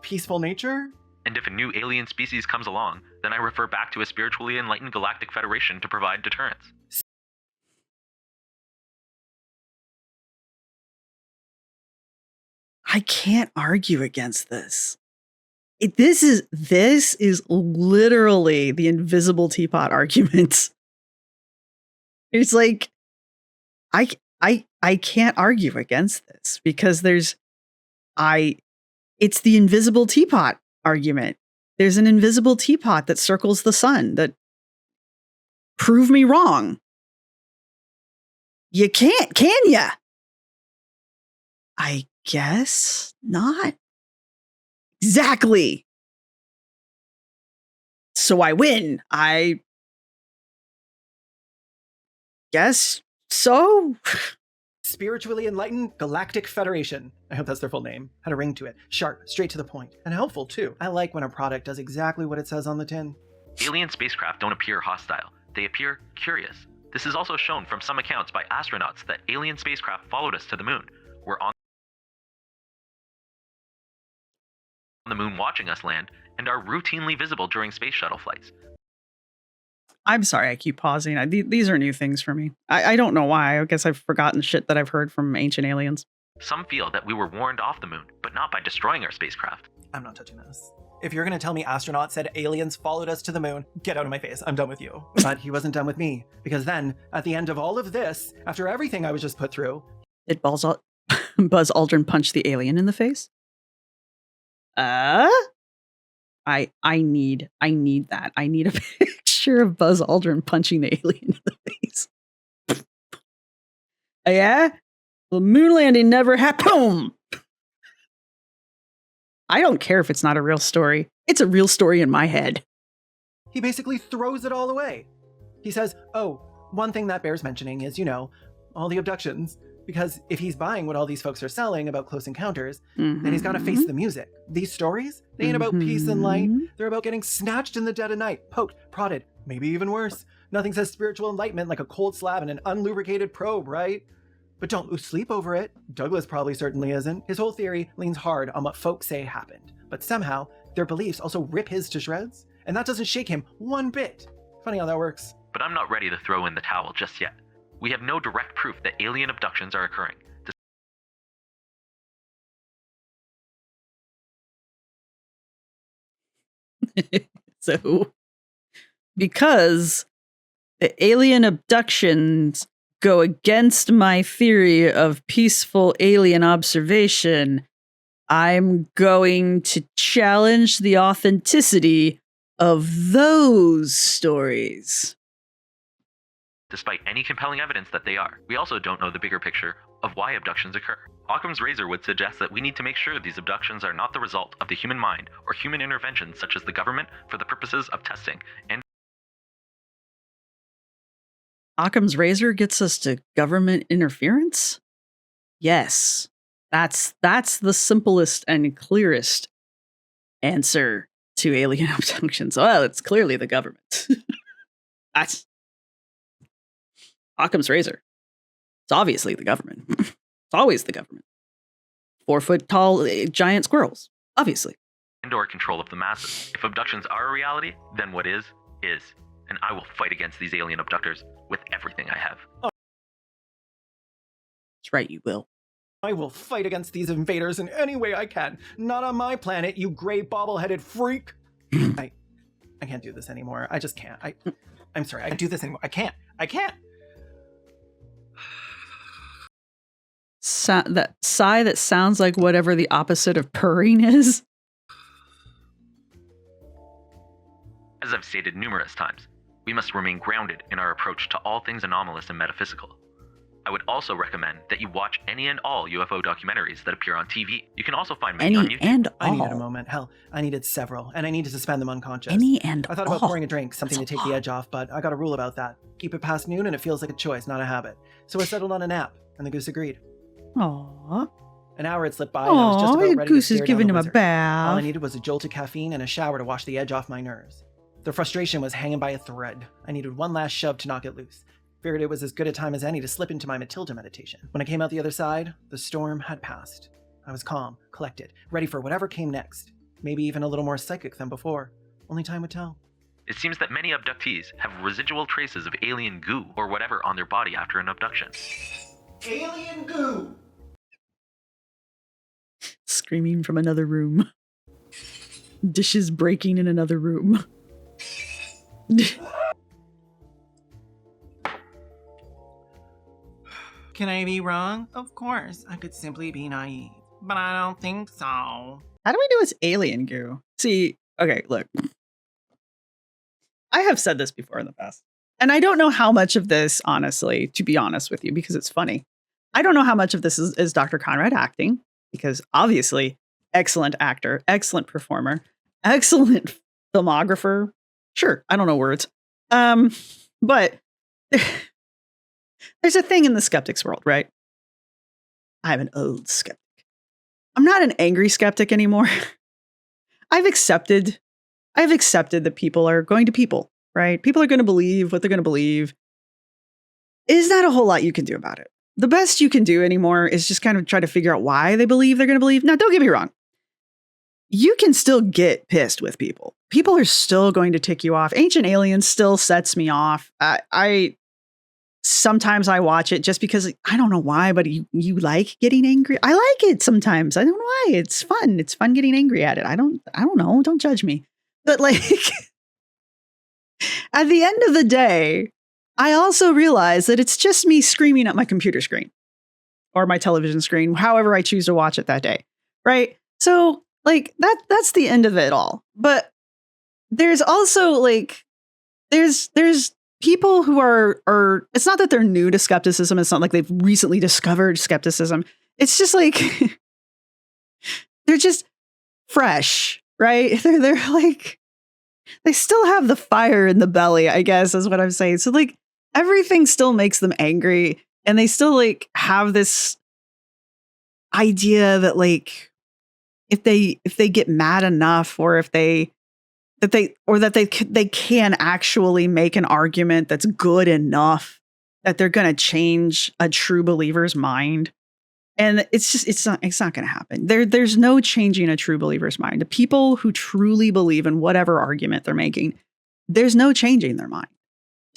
Speaker 3: peaceful nature?
Speaker 4: And if a new alien species comes along, then I refer back to a spiritually enlightened galactic federation to provide deterrence.
Speaker 2: I can't argue against this. This is literally the invisible teapot argument. It's like I can't argue against this because it's the invisible teapot argument. There's an invisible teapot that circles the sun that prove me wrong. You can't, can ya? I guess not. Exactly. So I win. I guess so.
Speaker 3: Spiritually Enlightened Galactic Federation. I hope that's their full name. Had a ring to it. Sharp, straight to the point, and helpful too. I like when a product does exactly what it says on the tin.
Speaker 4: Alien spacecraft don't appear hostile. They appear curious. This is also shown from some accounts by astronauts that alien spacecraft followed us to the moon, were on the moon watching us land, and are routinely visible during space shuttle flights.
Speaker 2: I'm sorry, I keep pausing. These are new things for me. I don't know why. I guess I've forgotten shit that I've heard from ancient aliens.
Speaker 4: Some feel that we were warned off the moon, but not by destroying our spacecraft.
Speaker 3: I'm not touching this. If you're going to tell me astronauts said aliens followed us to the moon, get out of my face. I'm done with you. But he wasn't done with me. Because then, at the end of all of this, after everything I was just put through...
Speaker 2: Did Buzz Aldrin punch the alien in the face? I need that. I need a picture of Buzz Aldrin punching the alien in the face. Yeah? The moon landing never happened. I don't care if it's not a real story. It's a real story in my head.
Speaker 3: He basically throws it all away. He says, oh, one thing that bears mentioning is, all the abductions. Because if he's buying what all these folks are selling about close encounters, then he's got to face the music. These stories, they ain't about peace and light. They're about getting snatched in the dead of night, poked, prodded, maybe even worse. Nothing says spiritual enlightenment like a cold slab and an unlubricated probe, right? But don't lose sleep over it. Douglas probably certainly isn't. His whole theory leans hard on what folks say happened. But somehow, their beliefs also rip his to shreds. And that doesn't shake him one bit. Funny how that works.
Speaker 4: But I'm not ready to throw in the towel just yet. We have no direct proof that alien abductions are occurring.
Speaker 2: So, because the alien abductions go against my theory of peaceful alien observation, I'm going to challenge the authenticity of those stories.
Speaker 4: Despite any compelling evidence that they are, we also don't know the bigger picture of why abductions occur. Occam's razor would suggest that we need to make sure these abductions are not the result of the human mind or human intervention such as the government for the purposes of testing and
Speaker 2: Occam's razor gets us to government interference? Yes. That's the simplest and clearest answer to alien abductions. Well, it's clearly the government. That's Occam's razor. It's obviously the government. It's always the government. 4 foot tall giant squirrels. Obviously.
Speaker 4: or control of the masses. If abductions are a reality, then what is. And I will fight against these alien abductors with everything I have.
Speaker 2: That's right, you will.
Speaker 3: I will fight against these invaders in any way I can. Not on my planet, you gray bobble-headed freak. I can't do this anymore. I just can't. I'm sorry. I can't do this anymore. I can't.
Speaker 2: that sigh that sounds like whatever the opposite of purring is.
Speaker 4: As I've stated numerous times, we must remain grounded in our approach to all things anomalous and metaphysical. I would also recommend that you watch any and all UFO documentaries that appear on TV. You can also find many on
Speaker 2: Any
Speaker 4: YouTube.
Speaker 2: and
Speaker 3: I needed a
Speaker 2: all.
Speaker 3: moment. Hell, I needed several, and I needed to spend them unconscious.
Speaker 2: Any and
Speaker 3: I thought
Speaker 2: all.
Speaker 3: about pouring a drink, something
Speaker 2: That's
Speaker 3: to
Speaker 2: a
Speaker 3: take the
Speaker 2: lot.
Speaker 3: edge off, but I got a rule about that. Keep it past noon and it feels like a choice, not a habit. So I settled on a nap, and the goose agreed.
Speaker 2: Aw.
Speaker 3: An hour had slipped by, and I was just
Speaker 2: Aw,
Speaker 3: about ready to
Speaker 2: Goose is
Speaker 3: stare down
Speaker 2: giving
Speaker 3: the
Speaker 2: him a
Speaker 3: wizard. All I
Speaker 2: bath.
Speaker 3: needed was a jolt of caffeine and a shower to wash the edge off my nerves. The frustration was hanging by a thread. I needed one last shove to knock it loose. Figured it was as good a time as any to slip into my Matilda meditation. When I came out the other side, the storm had passed. I was calm, collected, ready for whatever came next. Maybe even a little more psychic than before. Only time would tell.
Speaker 4: It seems that many abductees have residual traces of alien goo or whatever on their body after an abduction.
Speaker 3: Alien goo!
Speaker 2: Screaming from another room. Dishes breaking in another room.
Speaker 3: Can I be wrong? Of course, I could simply be naive. But I don't think so.
Speaker 2: How do we know it's alien goo? See, okay, look. I have said this before in the past. And I don't know how much of this, honestly, to be honest with you, because it's funny. I don't know how much of this is Dr. Conrad acting, because obviously, excellent actor, excellent performer, excellent filmographer. Sure, I don't know words. But there's a thing in the skeptics world, right? I'm an old skeptic. I'm not an angry skeptic anymore. I've accepted that people are going to people, right? People are going to believe what they're going to believe. Is not a whole lot you can do about it. The best you can do anymore is just kind of try to figure out why they believe they're going to believe. Now, don't get me wrong. You can still get pissed with people. People are still going to tick you off. Ancient Aliens still sets me off. Sometimes I watch it just because I don't know why, but you like getting angry. I like it sometimes. I don't know why. It's fun. It's fun getting angry at it. I don't know. Don't judge me. But like at the end of the day, I also realize that it's just me screaming at my computer screen or my television screen, however I choose to watch it that day. Right? So like that's the end of it all. But there's also like there's people who are it's not that they're new to skepticism. It's not like they've recently discovered skepticism. It's just like they're just fresh, right? They're like they still have the fire in the belly, I guess is what I'm saying. So like everything still makes them angry, and they still like have this idea that like if they get mad enough, or if they can actually make an argument that's good enough that they're going to change a true believer's mind. And it's not going to happen. There's no changing a true believer's mind. The people who truly believe in whatever argument they're making, there's no changing their mind.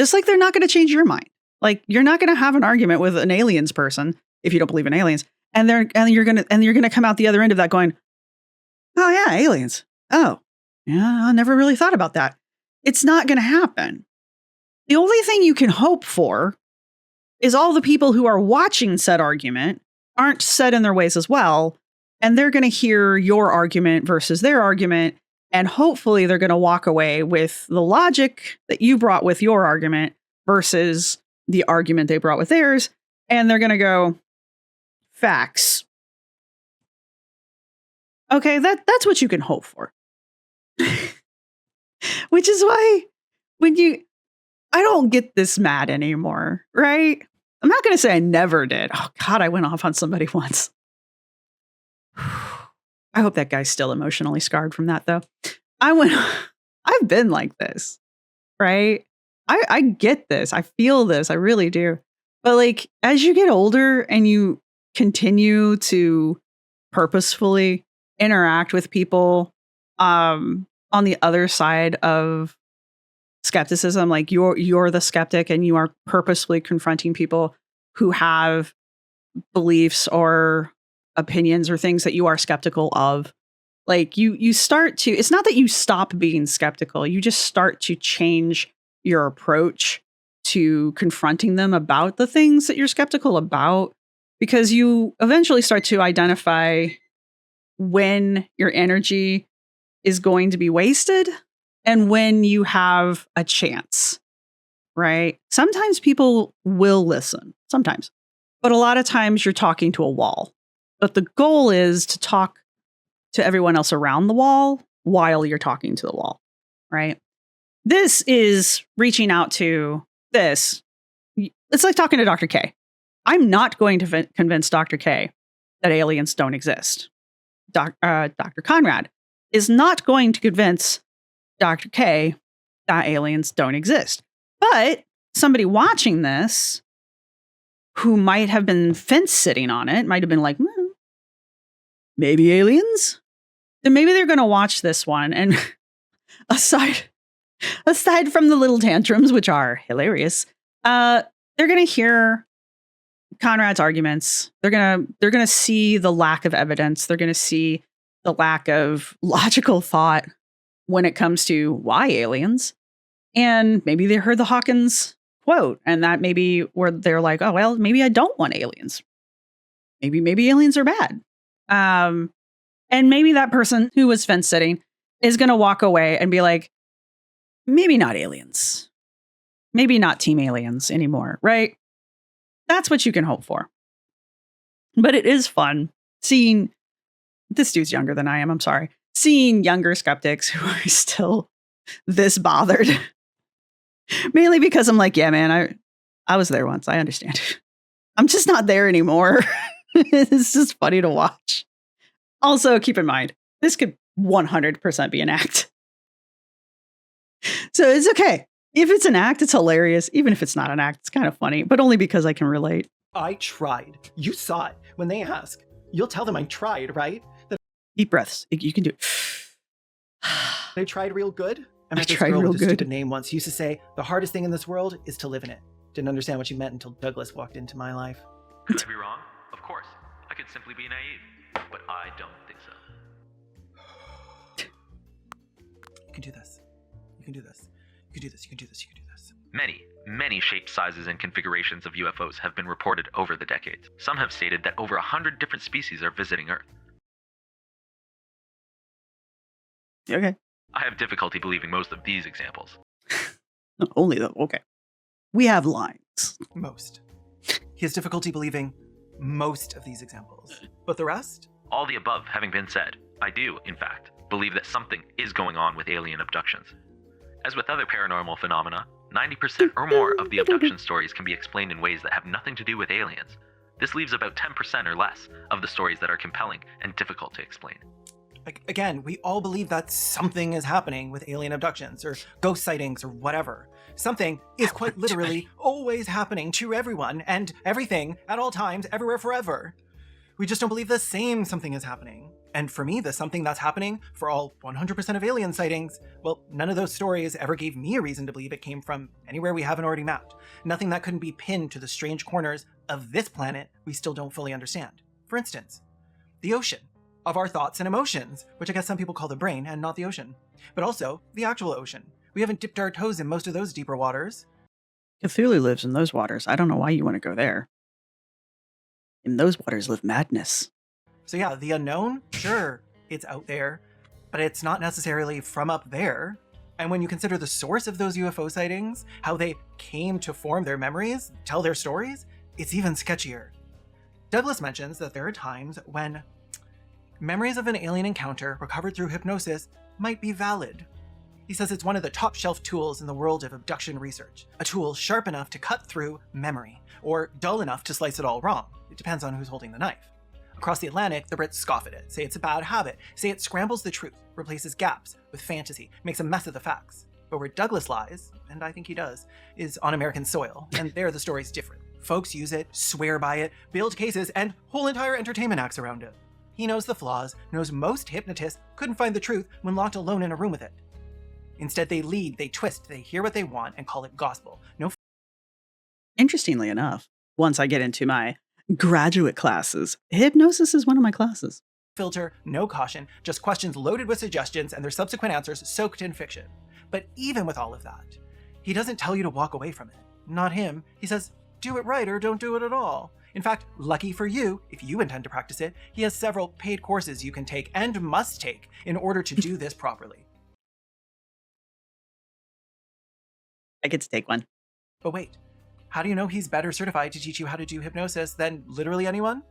Speaker 2: Just like they're not going to change your mind. Like you're not going to have an argument with an aliens person if you don't believe in aliens, and you're going to come out the other end of that going, "Oh yeah, aliens. Oh, yeah, I never really thought about that." It's not going to happen. The only thing you can hope for is all the people who are watching said argument aren't set in their ways as well, and they're going to hear your argument versus their argument, and hopefully they're going to walk away with the logic that you brought with your argument versus the argument they brought with theirs, and they're going to go, facts. Okay, that's what you can hope for. Which is why I don't get this mad anymore, right? I'm not going to say I never did. Oh God, I went off on somebody once. I hope that guy's still emotionally scarred from that though. I've been like this, right? I get this. I feel this. I really do. But like, as you get older and you continue to purposefully interact with people, on the other side of skepticism, like you're the skeptic and you are purposefully confronting people who have beliefs or opinions or things that you are skeptical of. Like you start to, it's not that you stop being skeptical, you just start to change your approach to confronting them about the things that you're skeptical about, because you eventually start to identify when your energy is going to be wasted and when you have a chance, right? Sometimes people will listen, sometimes, but a lot of times you're talking to a wall. But the goal is to talk to everyone else around the wall while you're talking to the wall, right? This is reaching out to this. It's like talking to Dr. K. I'm not going to convince Dr. K that aliens don't exist. Dr. Conrad is not going to convince Dr. K that aliens don't exist. But somebody watching this who might have been fence sitting on it might have been like, maybe aliens? Then maybe they're going to watch this one. And aside from the little tantrums, which are hilarious, they're going to hear Conrad's arguments. They're gonna see the lack of evidence. They're gonna see the lack of logical thought when it comes to why aliens. And maybe they heard the Hawkins quote, and that maybe where they're like, oh well, maybe I don't want aliens. Maybe aliens are bad. And maybe that person who was fence sitting is gonna walk away and be like, maybe not aliens. Maybe not team aliens anymore, right? That's what you can hope for. But it is fun seeing, this dude's younger than I am, I'm sorry, seeing younger skeptics who are still this bothered. Mainly because I'm like, yeah, man, I was there once. I understand. I'm just not there anymore. It's just funny to watch. Also, keep in mind, this could 100% be an act. So it's okay. If it's an act, it's hilarious. Even if it's not an act, it's kind of funny, but only because I can relate.
Speaker 3: I tried. You saw it. When they ask, you'll tell them I tried, right? That
Speaker 2: Deep breaths. You can do it.
Speaker 3: I tried real good. I met
Speaker 2: I
Speaker 3: this
Speaker 2: tried
Speaker 3: girl
Speaker 2: real
Speaker 3: with a
Speaker 2: good.
Speaker 3: stupid name once. She used to say, the hardest thing in this world is to live in it. Didn't understand what she meant until Douglas walked into my life.
Speaker 4: Could I be wrong? Of course. I could simply be naive, but I don't think so.
Speaker 3: You can do this. You can do this. You can do this. You can do this. You can do this.
Speaker 4: Many shapes, sizes, and configurations of UFOs have been reported over the decades. Some have stated that over 100 different species are visiting Earth.
Speaker 2: Okay.
Speaker 4: I have difficulty believing most of these examples.
Speaker 2: Only though. Okay. We have lines.
Speaker 3: Most. He has difficulty believing most of these examples. But the rest?
Speaker 4: All the above having been said, I do, in fact, believe that something is going on with alien abductions. As with other paranormal phenomena, 90% or more of the abduction stories can be explained in ways that have nothing to do with aliens. This leaves about 10% or less of the stories that are compelling and difficult to explain.
Speaker 3: Again, we all believe that something is happening with alien abductions or ghost sightings or whatever. Something is quite literally always happening to everyone and everything at all times, everywhere, forever. We just don't believe the same something is happening. And for me, the something that's happening for all 100% of alien sightings, well, none of those stories ever gave me a reason to believe it came from anywhere we haven't already mapped. Nothing that couldn't be pinned to the strange corners of this planet we still don't fully understand. For instance, the ocean of our thoughts and emotions, which I guess some people call the brain and not the ocean, but also the actual ocean. We haven't dipped our toes in most of those deeper waters.
Speaker 2: Cthulhu lives in those waters. I don't know why you want to go there. In those waters live madness.
Speaker 3: So yeah, the unknown, sure, it's out there, but it's not necessarily from up there. And when you consider the source of those UFO sightings, how they came to form their memories, tell their stories, it's even sketchier. Douglas mentions that there are times when memories of an alien encounter recovered through hypnosis might be valid. He says it's one of the top shelf tools in the world of abduction research, a tool sharp enough to cut through memory, or dull enough to slice it all wrong. It depends on who's holding the knife. Across the Atlantic, the Brits scoff at it, say it's a bad habit, say it scrambles the truth, replaces gaps with fantasy, makes a mess of the facts. But where Douglas lies, and I think he does, is on American soil, and there the story's different. Folks use it, swear by it, build cases, and whole entire entertainment acts around it. He knows the flaws, knows most hypnotists couldn't find the truth when locked alone in a room with it. Instead, they lead, they twist, they hear what they want and call it gospel.
Speaker 2: Interestingly enough, once I get into my graduate classes, hypnosis is one of my classes.
Speaker 3: Filter, no caution, just questions loaded with suggestions and their subsequent answers soaked in fiction. But even with all of that, he doesn't tell you to walk away from it. Not him. He says, do it right or don't do it at all. In fact, lucky for you, if you intend to practice it, he has several paid courses you can take and must take in order to do this properly.
Speaker 2: I get to take one.
Speaker 3: But wait, how do you know he's better certified to teach you how to do hypnosis than literally anyone?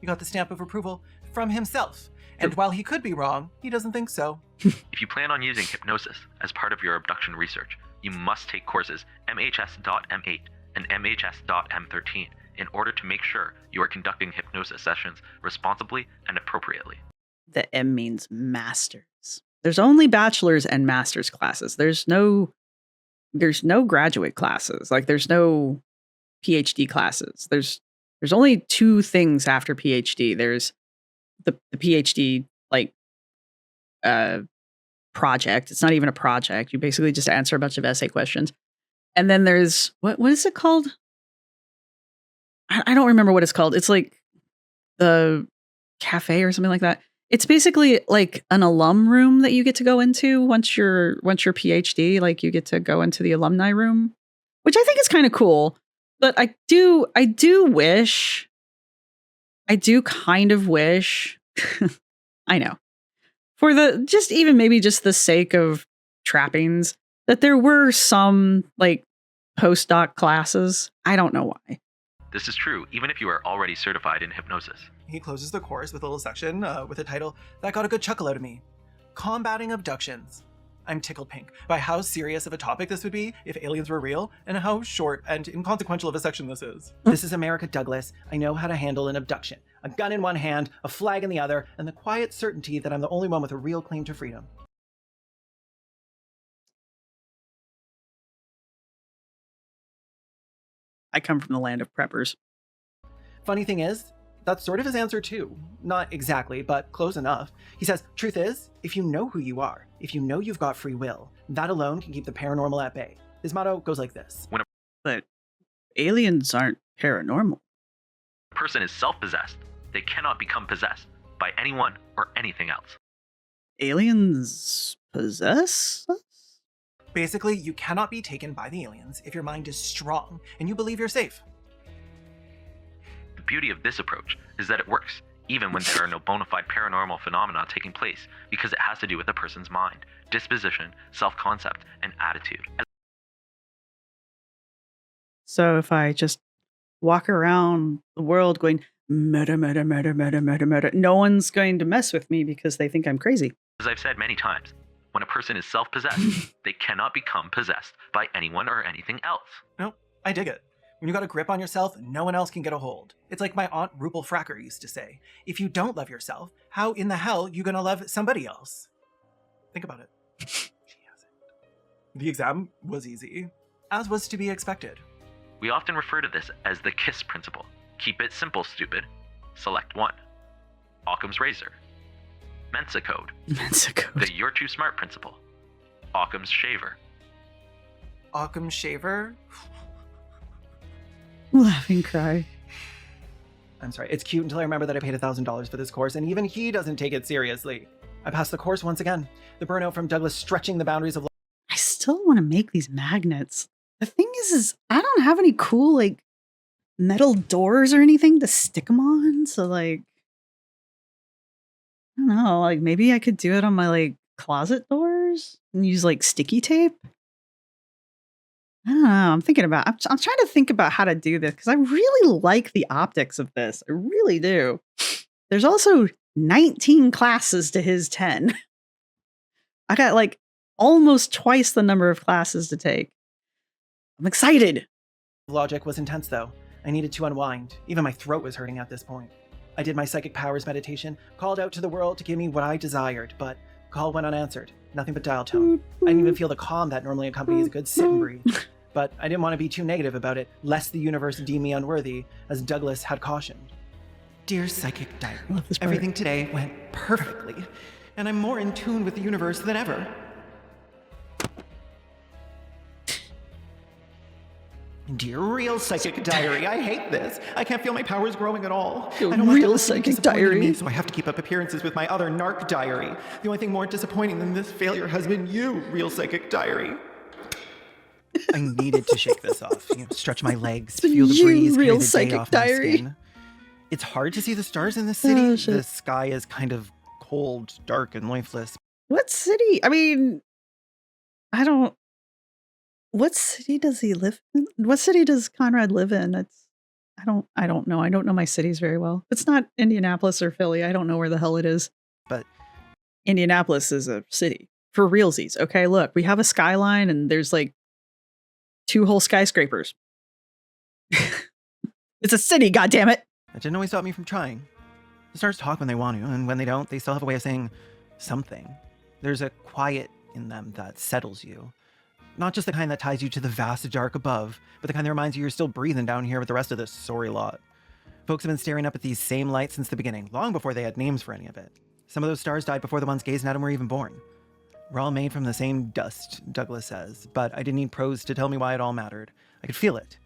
Speaker 3: You got the stamp of approval from himself. And while he could be wrong, he doesn't think so.
Speaker 4: If you plan on using hypnosis as part of your abduction research, you must take courses MHS.M8 and MHS.M13 in order to make sure you are conducting hypnosis sessions responsibly and appropriately.
Speaker 2: The M means masters. There's only bachelor's and master's classes. There's no graduate classes. Like there's no PhD classes. There's only two things after PhD. There's the PhD project. It's not even a project. You basically just answer a bunch of essay questions. And then there's what is it called? I don't remember what it's called. It's like the cafe or something like that. It's basically like an alum room that you get to go into once you're PhD. Like you get to go into the alumni room, which I think is kind of cool. But I do kind of wish I know, for maybe just the sake of trappings, that there were some like postdoc classes. I don't know why.
Speaker 4: This is true even if you are already certified in hypnosis.
Speaker 3: He closes the course with a little section with a title that got a good chuckle out of me. Combating Abductions. I'm tickled pink by how serious of a topic this would be if aliens were real, and how short and inconsequential of a section this is. This is America, Douglas. I know how to handle an abduction. A gun in one hand, a flag in the other, and the quiet certainty that I'm the only one with a real claim to freedom.
Speaker 2: I come from the land of preppers.
Speaker 3: Funny thing is, that's sort of his answer too. Not exactly, but close enough. He says, truth is, if you know who you are, if you know you've got free will, that alone can keep the paranormal at bay. His motto goes like this.
Speaker 2: But aliens aren't paranormal.
Speaker 4: A person is self-possessed. They cannot become possessed by anyone or anything else.
Speaker 2: Aliens possess us?
Speaker 3: Basically, you cannot be taken by the aliens if your mind is strong and you believe you're safe.
Speaker 4: The beauty of this approach is that it works even when there are no bona fide paranormal phenomena taking place, because it has to do with a person's mind, disposition, self-concept, and attitude.
Speaker 2: So if I just walk around the world going, murder, murder, murder, murder, murder, murder, no one's going to mess with me because they think I'm crazy.
Speaker 4: As I've said many times, when a person is self-possessed, they cannot become possessed by anyone or anything else.
Speaker 3: No, I dig it. When you got a grip on yourself, no one else can get a hold. It's like my aunt Rupel Fracker used to say, if you don't love yourself, how in the hell you gonna love somebody else? Think about it. She has it. The exam was easy, as was to be expected.
Speaker 4: We often refer to this as the KISS principle. Keep it simple, stupid. Select one. Occam's razor. Mensa code.
Speaker 2: Mensa code.
Speaker 4: The you're too smart principle. Occam's shaver.
Speaker 3: Occam's shaver?
Speaker 2: Laughing cry.
Speaker 3: I'm sorry, it's cute until I remember that I paid $1,000 for this course, and even he doesn't take it seriously. I passed the course once again. The burnout from Douglas stretching the boundaries of...
Speaker 2: I still want to make these magnets. The thing is I don't have any cool, like, metal doors or anything to stick them on. So, like, I don't know. Like, maybe I could do it on my, like, closet doors and use, like, sticky tape. I don't know. I'm trying to think about how to do this because I really like the optics of this. I really do. There's also 19 classes to his 10. I got like almost twice the number of classes to take. I'm excited.
Speaker 3: Logic was intense though. I needed to unwind. Even my throat was hurting at this point. I did my psychic powers meditation, called out to the world to give me what I desired, but call went unanswered. Nothing but dial tone. I didn't even feel the calm that normally accompanies a good sit and breathe. But I didn't want to be too negative about it, lest the universe deem me unworthy, as Douglas had cautioned. Dear Psychic Diary, everything today went perfectly, and I'm more in tune with the universe than ever. Dear Real Psychic Diary, I hate this. I can't feel my powers growing at all. I don't want
Speaker 2: Real
Speaker 3: Douglas to be
Speaker 2: Psychic
Speaker 3: disappointed in
Speaker 2: Diary.
Speaker 3: me, so I have to keep up appearances with my other narc diary. The only thing more disappointing than this failure has been you, Real Psychic Diary. I needed to shake this off. Stretch my legs, feel the breeze,
Speaker 2: Real
Speaker 3: carry the day
Speaker 2: Psychic
Speaker 3: off my
Speaker 2: Diary.
Speaker 3: skin. It's hard to see the stars in the city.
Speaker 2: Oh, shit.
Speaker 3: The sky is kind of cold, dark, and lifeless.
Speaker 2: What city? I mean, I don't. What city does he live in? What city does Conrad live in? I don't know. I don't know my cities very well. It's not Indianapolis or Philly. I don't know where the hell it is.
Speaker 3: But
Speaker 2: Indianapolis is a city for realsies. Okay, look, we have a skyline and there's like 2 whole skyscrapers. It's a city, goddammit.
Speaker 3: that didn't always stop me from trying. The stars talk when they want to, and when they don't, they still have a way of saying something. There's a quiet in them that settles you. Not just the kind that ties you to the vast dark above, but the kind that reminds you you're still breathing down here with the rest of this sorry lot. Folks have been staring up at these same lights since the beginning, long before they had names for any of it. Some of those stars died before the ones gazing at them were even born. We're all made from the same dust, Douglas says, but I didn't need prose to tell me why it all mattered. I could feel it.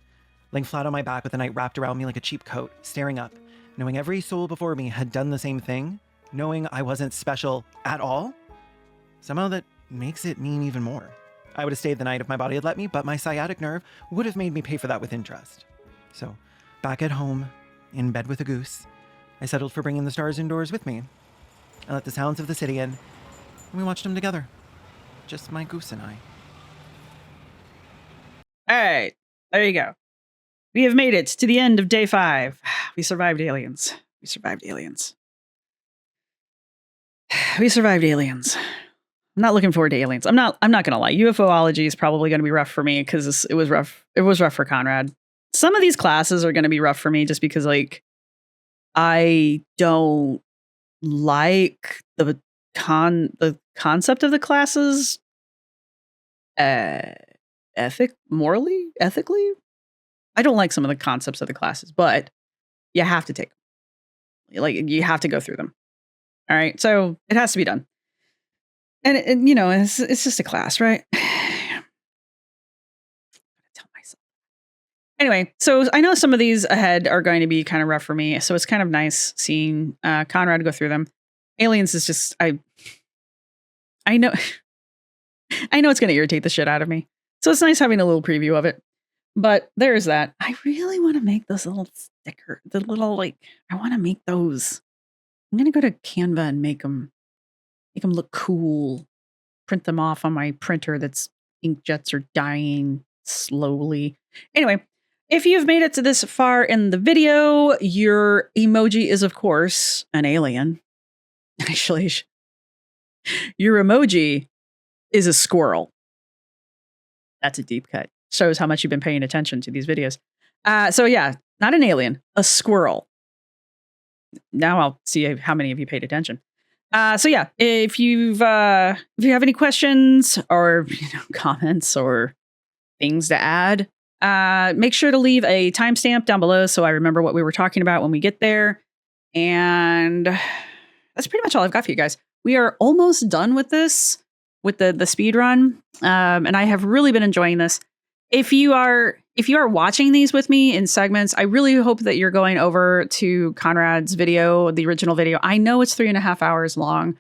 Speaker 3: Laying flat on my back with the night wrapped around me like a cheap coat, staring up, knowing every soul before me had done the same thing, knowing I wasn't special at all. Somehow that makes it mean even more. I would have stayed the night if my body had let me, but my sciatic nerve would have made me pay for that with interest. So, back at home, in bed with a goose, I settled for bringing the stars indoors with me. I let the sounds of the city in, and we watched them together. Just my goose and I.
Speaker 2: All right, there you go. We have made it to the end of day 5. We survived aliens. We survived aliens. We survived aliens. I'm not looking forward to aliens. I'm not gonna lie. UFOlogy is probably gonna be rough for me because it was rough. It was rough for Conrad. Some of these classes are gonna be rough for me just because like I don't like the concept of the classes ethically. I don't like some of the concepts of the classes, but you have to take them. Like you have to go through them. All right, so it has to be done. And you know, it's just a class, right? Tell myself. Anyway, so I know some of these ahead are going to be kind of rough for me, so it's kind of nice seeing Conrad go through them. Aliens is just I know it's going to irritate the shit out of me, so it's nice having a little preview of it. But there's that. I really want to make this little sticker, the little like I want to make those. I'm going to go to Canva and make them look cool, print them off on my printer that's inkjets are dying slowly. Anyway, if you've made it to this far in the video, your emoji is, of course, an alien. Actually, your emoji is a squirrel. That's a deep cut. Shows how much you've been paying attention to these videos. So yeah, not an alien, a squirrel. Now I'll see how many of you paid attention. So yeah, if you have any questions or comments or things to add, make sure to leave a timestamp down below so I remember what we were talking about when we get there. And that's pretty much all I've got for you guys. We are almost done with this, with the speed run, and I have really been enjoying this. If you are watching these with me in segments, I really hope that you're going over to Conrad's video, the original video. I know it's 3.5 hours long.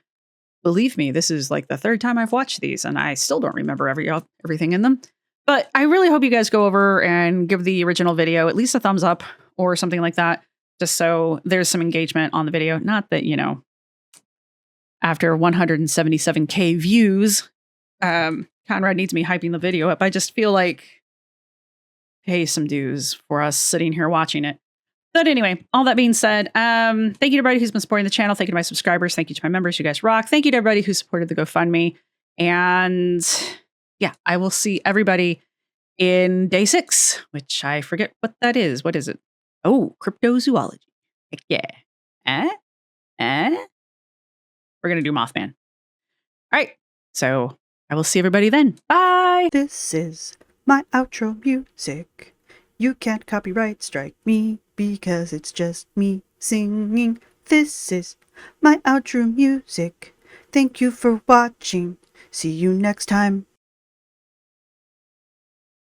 Speaker 2: Believe me, this is like the 3rd time I've watched these, and I still don't remember everything in them. But I really hope you guys go over and give the original video at least a thumbs up or something like that, just so there's some engagement on the video. Not that, after 177K views, Conrad needs me hyping the video up. I just feel like pay some dues for us sitting here watching it. But anyway, all that being said, thank you to everybody who's been supporting the channel. Thank you to my subscribers. Thank you to my members. You guys rock. Thank you to everybody who supported the GoFundMe. And yeah, I will see everybody in day 6, which I forget what that is. What is it? Oh, cryptozoology. Heck yeah. We're going to do Mothman. All right. So I will see everybody then. Bye.
Speaker 1: This is my outro music. You can't copyright strike me because it's just me singing. This is my outro music. Thank you for watching. See you next time.